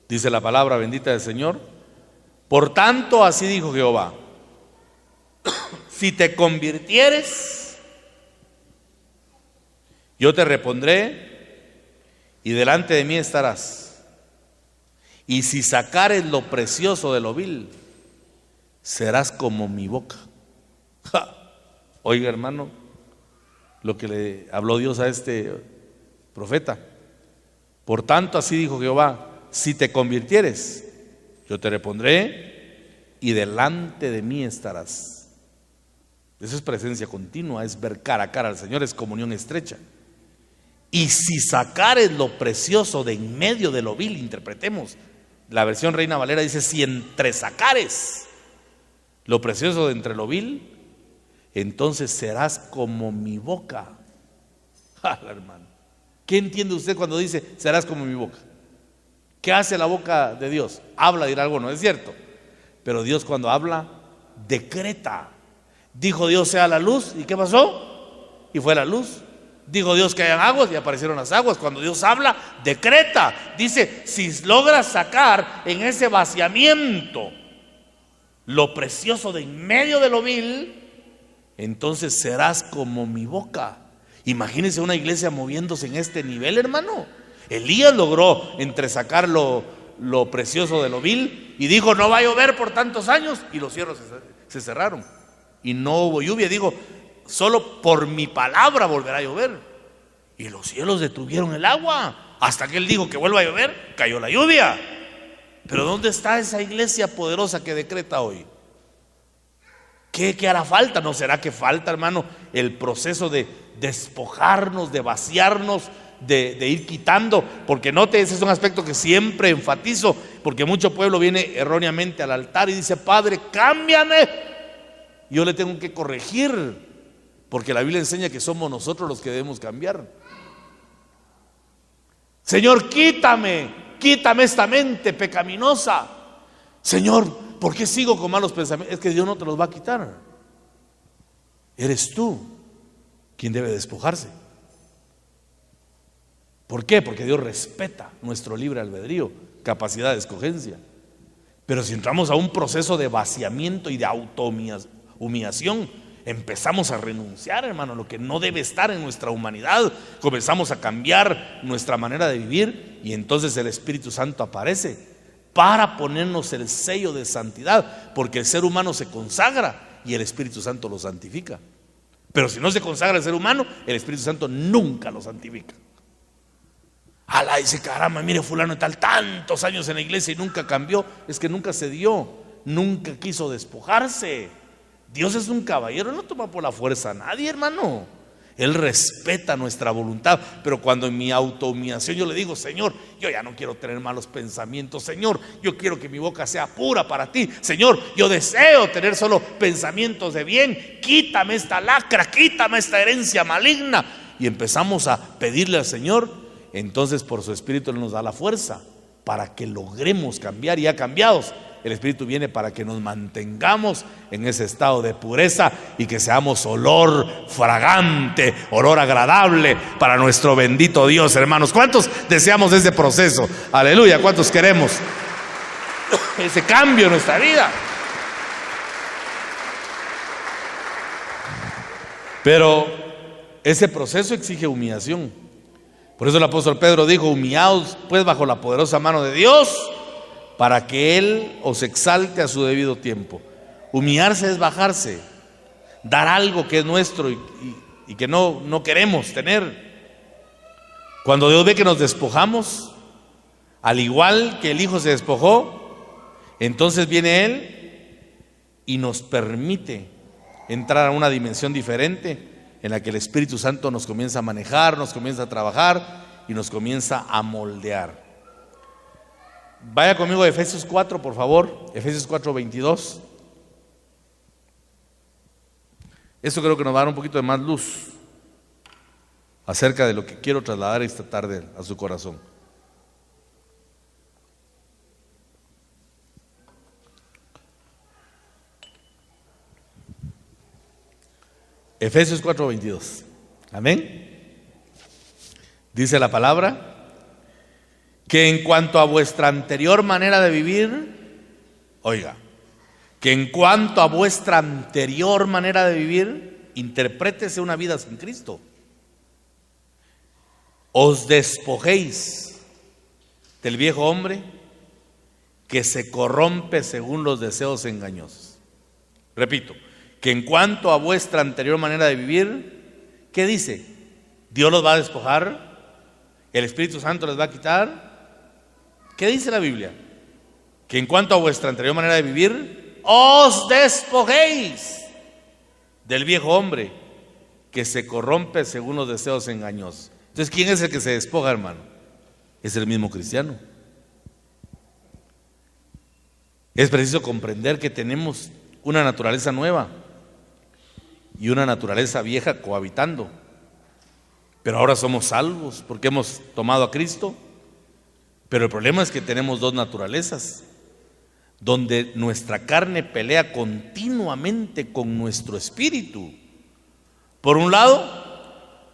Dice la palabra bendita del Señor: por tanto, así dijo Jehová, si te convirtieres, yo te repondré y delante de mí estarás. Y si sacares lo precioso de lo vil, serás como mi boca. ¡Ja! Oiga, hermano, lo que le habló Dios a este profeta. Por tanto, así dijo Jehová, si te convirtieres, yo te repondré y delante de mí estarás. Eso es presencia continua, es ver cara a cara al Señor, es comunión estrecha. Y si sacares lo precioso de en medio de lo vil, interpretemos, la versión Reina Valera dice: si entresacares lo precioso de entre lo vil, entonces serás como mi boca. ¡Jala, hermano! ¿Qué entiende usted cuando dice serás como mi boca? ¿Qué hace la boca de Dios? Habla, dirá algo, no es cierto. Pero Dios, cuando habla, decreta. Dijo Dios: sea la luz, ¿y qué pasó? Y fue la luz. Dijo Dios que hayan aguas, y aparecieron las aguas. Cuando Dios habla, decreta. Dice: si logras sacar en ese vaciamiento lo precioso de en medio de lo vil, entonces serás como mi boca. Imagínense una iglesia moviéndose en este nivel, hermano. Elías logró entresacar lo precioso de lo vil y dijo: no va a llover por tantos años, y los cielos se cerraron y no hubo lluvia. Digo: solo por mi palabra volverá a llover, y los cielos detuvieron el agua. Hasta que él dijo que vuelva a llover, cayó la lluvia. Pero ¿dónde está esa iglesia poderosa que decreta hoy? ¿Qué hará falta? ¿No será que falta, hermano, el proceso de despojarnos, de vaciarnos, de ir quitando? Porque note, ese es un aspecto que siempre enfatizo, porque mucho pueblo viene erróneamente al altar y dice: Padre, cámbiame. Yo le tengo que corregir, porque la Biblia enseña que somos nosotros los que debemos cambiar. Señor, quítame esta mente pecaminosa. Señor, ¿por qué sigo con malos pensamientos? Es que Dios no te los va a quitar. Eres tú quien debe despojarse. ¿Por qué? Porque Dios respeta nuestro libre albedrío, capacidad de escogencia. Pero si entramos a un proceso de vaciamiento y de autohumillación, empezamos a renunciar, hermano, lo que no debe estar en nuestra humanidad. Comenzamos a cambiar nuestra manera de vivir y entonces el Espíritu Santo aparece para ponernos el sello de santidad, porque el ser humano se consagra y el Espíritu Santo lo santifica. Pero si no se consagra el ser humano, el Espíritu Santo nunca lo santifica. Alá, dice, caramba, mire fulano de tal, tantos años en la iglesia y nunca cambió. Es que nunca se dio, nunca quiso despojarse. Dios es un caballero, no toma por la fuerza a nadie, hermano. Él respeta nuestra voluntad. Pero cuando en mi autohumillación yo le digo, Señor, yo ya no quiero tener malos pensamientos, Señor, yo quiero que mi boca sea pura para ti, Señor, yo deseo tener solo pensamientos de bien, quítame esta lacra, quítame esta herencia maligna. Y empezamos a pedirle al Señor. Entonces por su Espíritu Él nos da la fuerza para que logremos cambiar. Y ya cambiados, el Espíritu viene para que nos mantengamos en ese estado de pureza y que seamos olor fragante, olor agradable para nuestro bendito Dios, hermanos. ¿Cuántos deseamos ese proceso? Aleluya. ¿Cuántos queremos ese cambio en nuestra vida? Pero ese proceso exige humillación. Por eso el apóstol Pedro dijo, humillaos pues bajo la poderosa mano de Dios, para que Él os exalte a su debido tiempo. Humillarse es bajarse, dar algo que es nuestro y que no queremos tener. Cuando Dios ve que nos despojamos, al igual que el Hijo se despojó, entonces viene Él y nos permite entrar a una dimensión diferente, en la que el Espíritu Santo nos comienza a manejar, nos comienza a trabajar y nos comienza a moldear. Vaya conmigo a Efesios 4, por favor. Efesios 4:22. Esto creo que nos va a dar un poquito de más luz acerca de lo que quiero trasladar esta tarde a su corazón. Efesios 4:22. Amén. Dice la palabra que en cuanto a vuestra anterior manera de vivir, oiga, que en cuanto a vuestra anterior manera de vivir, interprétese una vida sin Cristo. Os despojéis del viejo hombre que se corrompe según los deseos engañosos. Repito, que en cuanto a vuestra anterior manera de vivir, ¿qué dice? ¿Dios los va a despojar? ¿El Espíritu Santo les va a quitar? ¿Qué dice la Biblia? Que en cuanto a vuestra anterior manera de vivir, os despojéis del viejo hombre que se corrompe según los deseos engañosos. Entonces, ¿quién es el que se despoja, hermano? Es el mismo cristiano. Es preciso comprender que tenemos una naturaleza nueva y una naturaleza vieja cohabitando. Pero ahora somos salvos porque hemos tomado a Cristo. Pero el problema es que tenemos dos naturalezas, donde nuestra carne pelea continuamente con nuestro espíritu. Por un lado,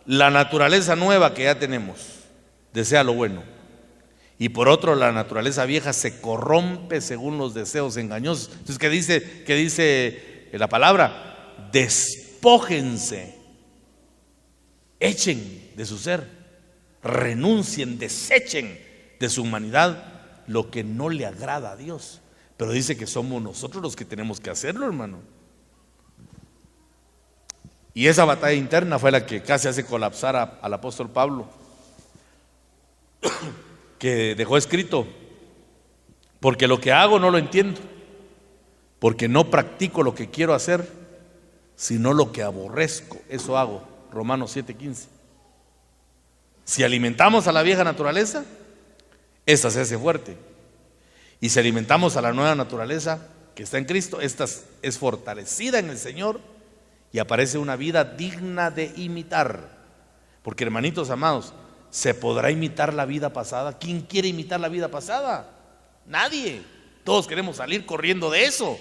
la naturaleza nueva que ya tenemos desea lo bueno, y por otro, la naturaleza vieja se corrompe según los deseos engañosos. Entonces, ¿qué dice la palabra? Despójense, echen de su ser, renuncien, desechen de su humanidad lo que no le agrada a Dios. Pero dice que somos nosotros los que tenemos que hacerlo, hermano. Y esa batalla interna fue la que casi hace colapsar al apóstol Pablo, que dejó escrito: porque lo que hago no lo entiendo, porque no practico lo que quiero hacer, sino lo que aborrezco, eso hago. Romanos 7:15. Si alimentamos a la vieja naturaleza, esta se hace fuerte. Y si alimentamos a la nueva naturaleza que está en Cristo, esta es fortalecida en el Señor y aparece una vida digna de imitar. Porque, hermanitos amados, ¿se podrá imitar la vida pasada? ¿Quién quiere imitar la vida pasada? Nadie. Todos queremos salir corriendo de eso.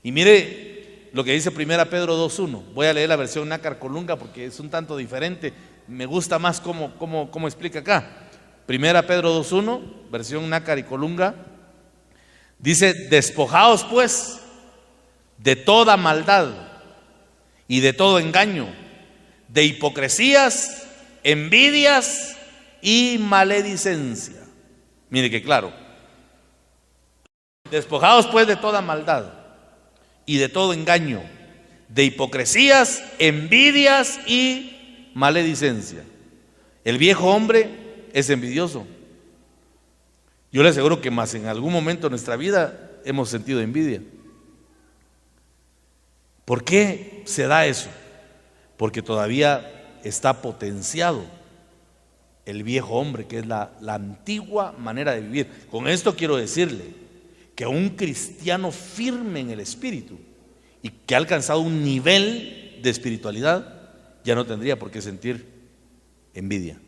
Y mire lo que dice 1 Pedro 2:1. Voy a leer la versión Nácar Colunga porque es un tanto diferente. Me gusta más cómo explica acá. 1 Pedro 2:1, versión Nácar y Colunga. Dice: despojaos pues de toda maldad y de todo engaño, de hipocresías, envidias y maledicencia. Mire que claro, despojados pues de toda maldad y de todo engaño, de hipocresías, envidias y maledicencia. El viejo hombre es envidioso. Yo le aseguro que más en algún momento de nuestra vida hemos sentido envidia. ¿Por qué se da eso? Porque todavía está potenciado el viejo hombre, que es la antigua manera de vivir. Con esto quiero decirle que un cristiano firme en el espíritu y que ha alcanzado un nivel de espiritualidad ya no tendría por qué sentir envidia,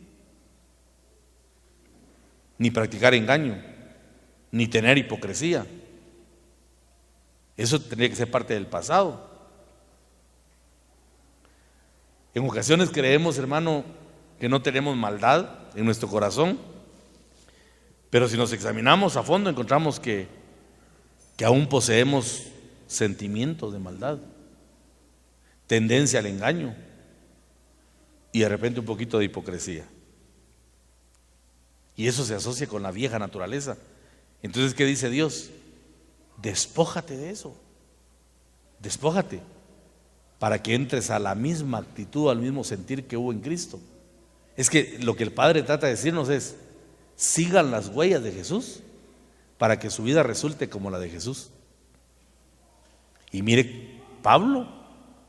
ni practicar engaño, ni tener hipocresía. Eso tendría que ser parte del pasado. En ocasiones creemos, hermano, que no tenemos maldad en nuestro corazón, pero si nos examinamos a fondo encontramos que aún poseemos sentimientos de maldad, tendencia al engaño y de repente un poquito de hipocresía. Y eso se asocia con la vieja naturaleza. Entonces, ¿qué dice Dios? Despójate de eso, despójate, para que entres a la misma actitud, al mismo sentir que hubo en Cristo. Es que lo que el Padre trata de decirnos es: sigan las huellas de Jesús para que su vida resulte como la de Jesús. Y mire, Pablo,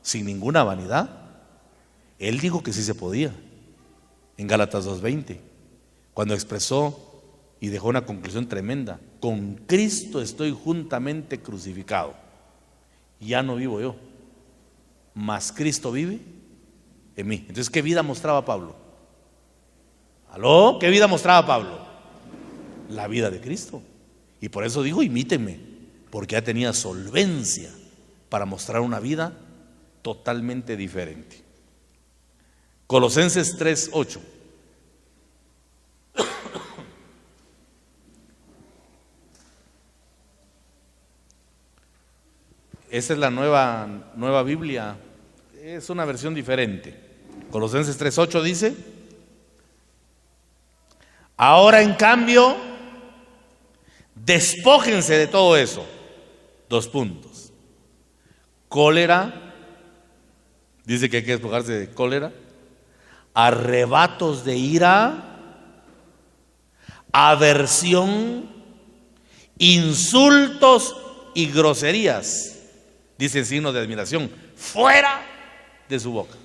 sin ninguna vanidad, él dijo que sí se podía en Gálatas 2:20, cuando expresó y dejó una conclusión tremenda: con Cristo estoy juntamente crucificado, ya no vivo yo, mas Cristo vive en mí. Entonces, ¿qué vida mostraba Pablo? ¿Aló? ¿Qué vida mostraba Pablo? La vida de Cristo. Y por eso digo: imítenme, porque ya tenía solvencia para mostrar una vida totalmente diferente. Colosenses 3:8. Esa es la nueva Biblia, es una versión diferente. Colosenses 3:8 dice: ahora en cambio, despójense de todo eso. 2 puntos. Cólera, dice que hay que despojarse de cólera, arrebatos de ira, aversión, insultos y groserías. Dice en signo de admiración: fuera de su boca.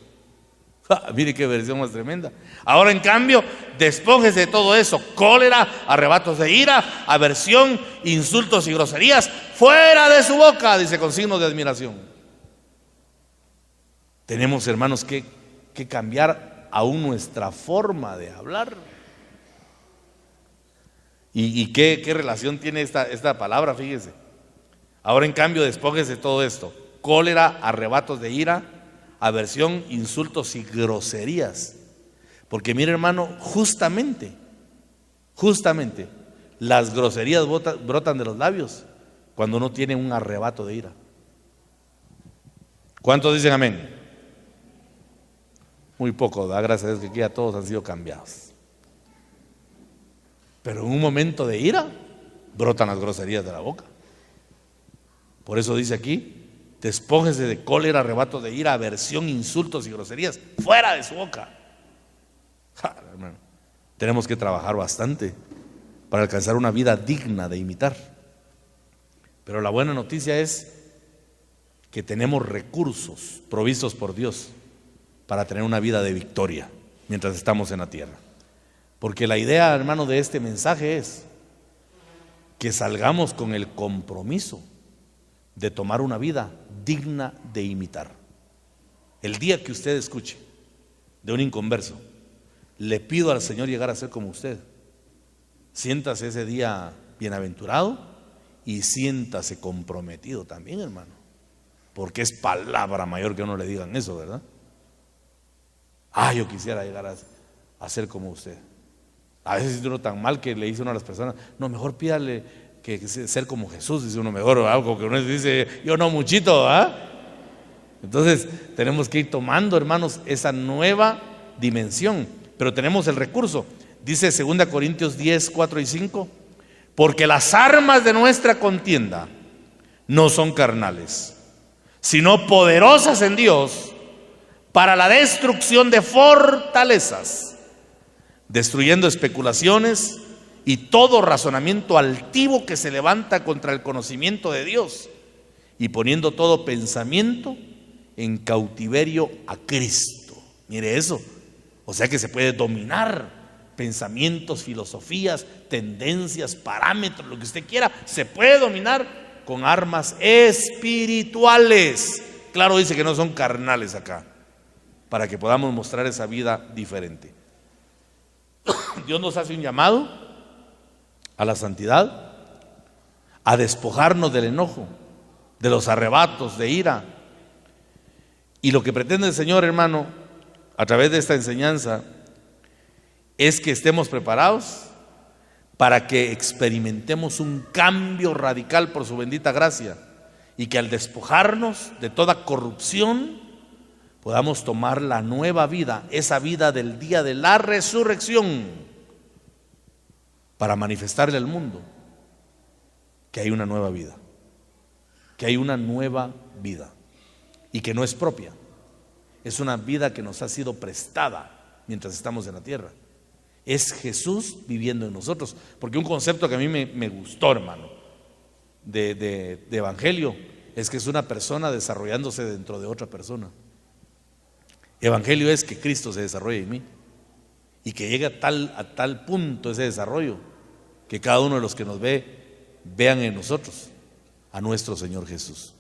Mire qué versión más tremenda. Ahora en cambio, despójese de todo eso: cólera, arrebatos de ira, aversión, insultos y groserías, fuera de su boca, dice con signo de admiración. Tenemos, hermanos, que cambiar aún nuestra forma de hablar. ¿Y qué relación tiene esta palabra? Fíjese. Ahora en cambio, despójese de todo esto: cólera, arrebatos de ira, aversión, insultos y groserías. Porque mire, hermano, justamente las groserías brotan de los labios cuando uno tiene un arrebato de ira. ¿Cuántos dicen amén? Muy poco, da gracias a Dios que aquí ya todos han sido cambiados. Pero en un momento de ira brotan las groserías de la boca. Por eso dice aquí: despójese de cólera, arrebatos de ira, aversión, insultos y groserías, fuera de su boca. Hermano, tenemos que trabajar bastante para alcanzar una vida digna de imitar. Pero la buena noticia es que tenemos recursos provistos por Dios para tener una vida de victoria mientras estamos en la tierra. Porque la idea, hermano, de este mensaje es que salgamos con el compromiso de tomar una vida digna de imitar. El día que usted escuche de un inconverso: le pido al Señor llegar a ser como usted, siéntase ese día bienaventurado y siéntase comprometido también, hermano, porque es palabra mayor que uno le digan eso, ¿verdad? Yo quisiera llegar a ser como usted. A veces siente uno tan mal que le dice uno a las personas: no, mejor pídale que ser como Jesús, dice uno mejor, o algo que uno dice: yo no muchito, Entonces tenemos que ir tomando, hermanos, esa nueva dimensión, pero tenemos el recurso. Dice 2 Corintios 10, 4 y 5, porque las armas de nuestra contienda no son carnales, sino poderosas en Dios para la destrucción de fortalezas, destruyendo especulaciones y todo razonamiento altivo que se levanta contra el conocimiento de Dios, y poniendo todo pensamiento en cautiverio a Cristo. Mire eso. O sea que se puede dominar pensamientos, filosofías, tendencias, parámetros, lo que usted quiera, se puede dominar con armas espirituales. Claro, dice que no son carnales acá, para que podamos mostrar esa vida diferente. Dios nos hace un llamado a la santidad, a despojarnos del enojo, de los arrebatos de ira. Y lo que pretende el Señor, hermano, a través de esta enseñanza, es que estemos preparados para que experimentemos un cambio radical por su bendita gracia, y que al despojarnos de toda corrupción podamos tomar la nueva vida, esa vida del día de la resurrección, para manifestarle al mundo que hay una nueva vida, que hay una nueva vida, y que no es propia, es una vida que nos ha sido prestada mientras estamos en la tierra. Es Jesús viviendo en nosotros. Porque un concepto que a mí me gustó, hermano, de evangelio, es que es una persona desarrollándose dentro de otra persona. Evangelio es que Cristo se desarrolle en mí, y que llegue a tal punto ese desarrollo, que cada uno de los que nos vean en nosotros a nuestro Señor Jesús.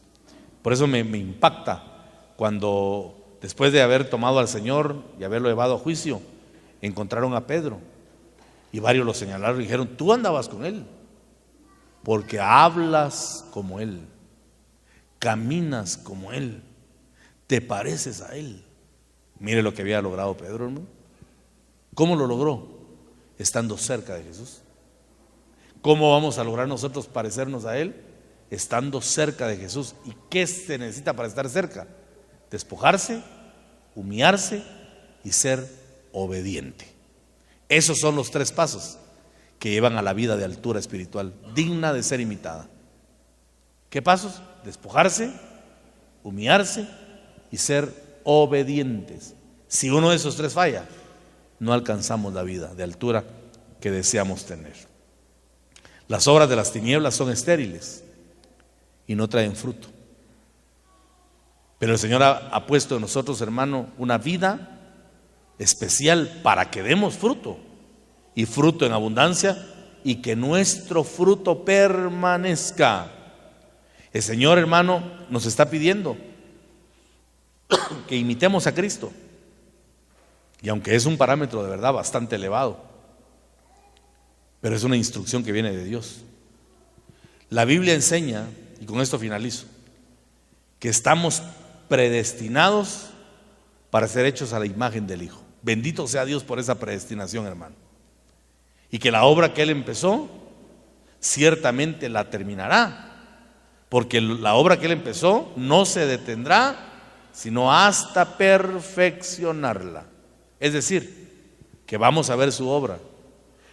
Por eso me impacta cuando, después de haber tomado al Señor y haberlo llevado a juicio, encontraron a Pedro, y varios lo señalaron y dijeron: tú andabas con él, porque hablas como él, caminas como él, te pareces a él. Mire lo que había logrado Pedro, hermano. ¿Cómo lo logró? Estando cerca de Jesús. ¿Cómo vamos a lograr nosotros parecernos a él? Estando cerca de Jesús. ¿Y qué se necesita para estar cerca? Despojarse, humillarse y ser obediente. Esos son los 3 pasos que llevan a la vida de altura espiritual, digna de ser imitada. ¿Qué pasos? Despojarse, humillarse y ser obedientes. Si uno de esos 3 falla, no alcanzamos la vida de altura que deseamos tener. Las obras de las tinieblas son estériles y no traen fruto. Pero el Señor ha puesto en nosotros, hermano, una vida especial para que demos fruto, y fruto en abundancia, y que nuestro fruto permanezca. El Señor, hermano, nos está pidiendo que imitemos a Cristo, y aunque es un parámetro de verdad bastante elevado, pero es una instrucción que viene de Dios. La Biblia enseña, y con esto finalizo, que estamos predestinados para ser hechos a la imagen del Hijo. Bendito sea Dios por esa predestinación, hermano. Y que la obra que Él empezó, ciertamente la terminará. Porque la obra que Él empezó no se detendrá, sino hasta perfeccionarla. Es decir, que vamos a ver su obra,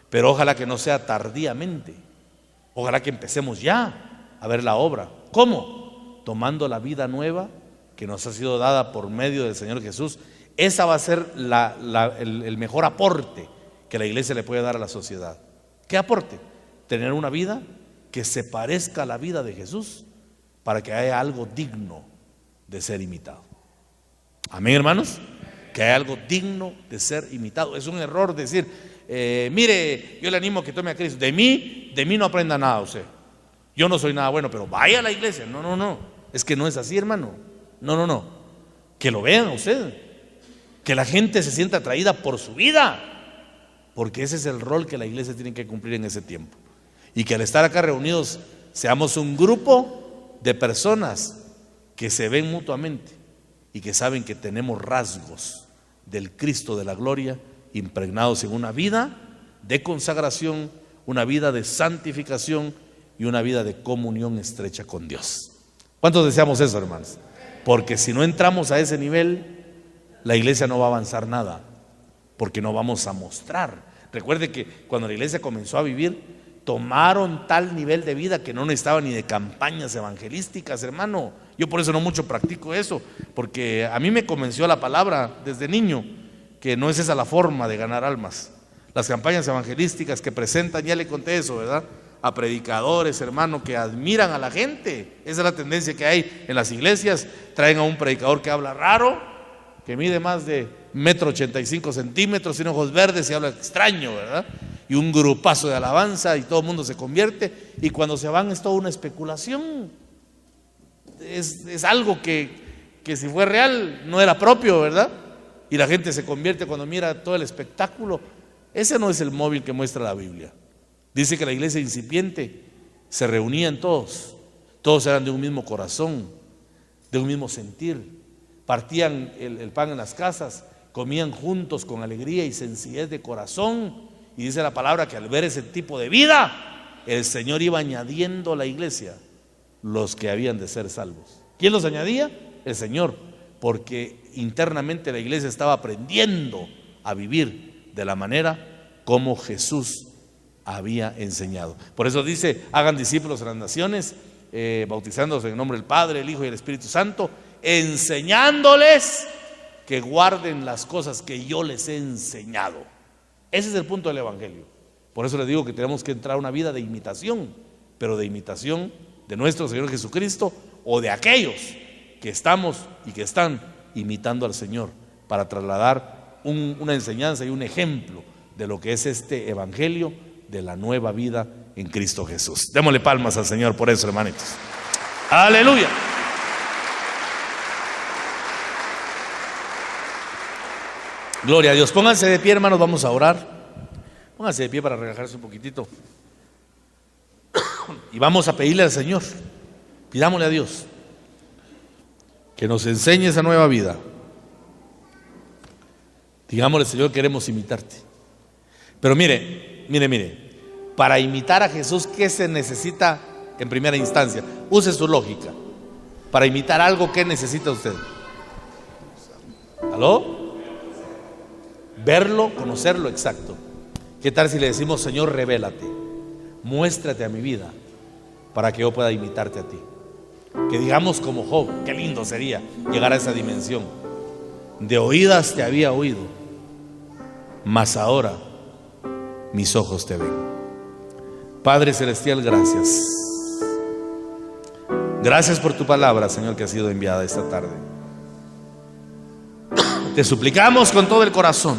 pero ojalá que no sea tardíamente. Ojalá que empecemos ya a ver la obra. ¿Cómo? Tomando la vida nueva que nos ha sido dada por medio del Señor Jesús. Esa va a ser el mejor aporte que la iglesia le puede dar a la sociedad. ¿Qué aporte? Tener una vida que se parezca a la vida de Jesús, para que haya algo digno de ser imitado. Amén, hermanos. Que haya algo digno de ser imitado. Es un error decir, mire, yo le animo a que tome a Cristo. De mí no aprenda nada usted. Yo no soy nada bueno, pero vaya a la iglesia. No. Es que no es así, hermano. No. Que lo vean a usted. Que la gente se sienta atraída por su vida, porque ese es el rol que la iglesia tiene que cumplir en ese tiempo. Y que al estar acá reunidos seamos un grupo de personas que se ven mutuamente y que saben que tenemos rasgos del Cristo de la gloria impregnados en una vida de consagración, una vida de santificación y una vida de comunión estrecha con Dios. ¿Cuántos deseamos eso, hermanos? Porque si no entramos a ese nivel, la iglesia no va a avanzar nada, porque no vamos a mostrar. Recuerde que cuando la iglesia comenzó a vivir, tomaron tal nivel de vida que no necesitaban ni de campañas evangelísticas, hermano. Yo por eso no mucho practico eso, porque a mí me convenció la palabra desde niño que no es esa la forma de ganar almas. Las campañas evangelísticas que presentan, ya le conté eso, ¿verdad?, a predicadores, hermano, que admiran a la gente. Esa es la tendencia que hay en las iglesias. Traen a un predicador que habla raro, que mide más de 1,85 m, tiene ojos verdes y habla extraño, ¿verdad? Y un grupazo de alabanza y todo el mundo se convierte, y cuando se van es toda una especulación. Es algo que si fue real no era propio, ¿verdad? Y la gente se convierte cuando mira todo el espectáculo. Ese no es el móvil que muestra la Biblia. Dice que la iglesia incipiente se reunían todos eran de un mismo corazón, de un mismo sentir, partían el pan en las casas, comían juntos con alegría y sencillez de corazón. Y dice la palabra que al ver ese tipo de vida, el Señor iba añadiendo a la iglesia los que habían de ser salvos. ¿Quién los añadía? El Señor, porque internamente la iglesia estaba aprendiendo a vivir de la manera como Jesús había enseñado. Por eso dice: hagan discípulos en las naciones, bautizándolos en el nombre del Padre, el Hijo y el Espíritu Santo, enseñándoles que guarden las cosas que yo les he enseñado. Ese es el punto del evangelio. Por eso les digo que tenemos que entrar a una vida de imitación, pero de imitación de nuestro Señor Jesucristo, o de aquellos que estamos y que están imitando al Señor, para trasladar una enseñanza y un ejemplo de lo que es este evangelio de la nueva vida en Cristo Jesús. Démosle palmas al Señor por eso, hermanitos. Aleluya. Gloria a Dios. Pónganse de pie, hermanos, vamos a orar. Pónganse de pie para relajarse un poquitito. Y vamos a pedirle al Señor, pidámosle a Dios que nos enseñe esa nueva vida. Digámosle: Señor, queremos imitarte. Pero mire, para imitar a Jesús, ¿qué se necesita en primera instancia? Use su lógica. Para imitar algo, ¿qué necesita usted? ¿Aló? Verlo, conocerlo, exacto. ¿Qué tal si le decimos: Señor, revélate, muéstrate a mi vida para que yo pueda imitarte a ti? Que digamos como Job, qué lindo sería llegar a esa dimensión. De oídas te había oído, mas ahora mis ojos te ven. Padre celestial, gracias. Gracias por tu palabra, Señor, que ha sido enviada esta tarde. Te suplicamos con todo el corazón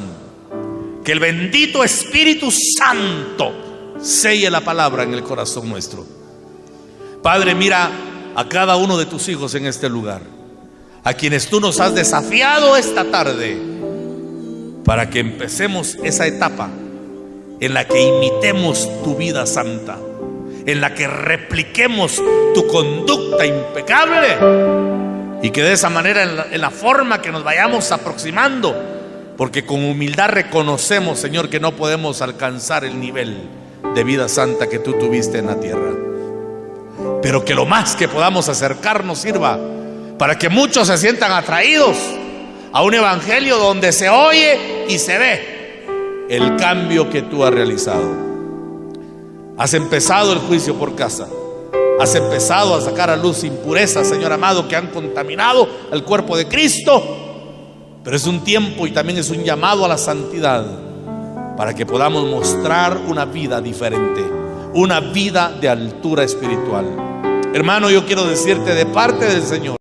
que el bendito Espíritu Santo selle la palabra en el corazón nuestro. Padre, mira a cada uno de tus hijos en este lugar, a quienes tú nos has desafiado esta tarde, para que empecemos esa etapa en la que imitemos tu vida santa, en la que repliquemos tu conducta impecable, y que de esa manera, en la forma que nos vayamos aproximando, porque con humildad reconocemos, Señor, que no podemos alcanzar el nivel de vida santa que tú tuviste en la tierra, pero que lo más que podamos acercarnos sirva para que muchos se sientan atraídos a un evangelio donde se oye y se ve el cambio que tú has realizado. Has empezado el juicio por casa, has empezado a sacar a luz impurezas, Señor amado, que han contaminado el cuerpo de Cristo, pero es un tiempo y también es un llamado a la santidad, para que podamos mostrar una vida diferente, una vida de altura espiritual. Hermano, yo quiero decirte de parte del Señor,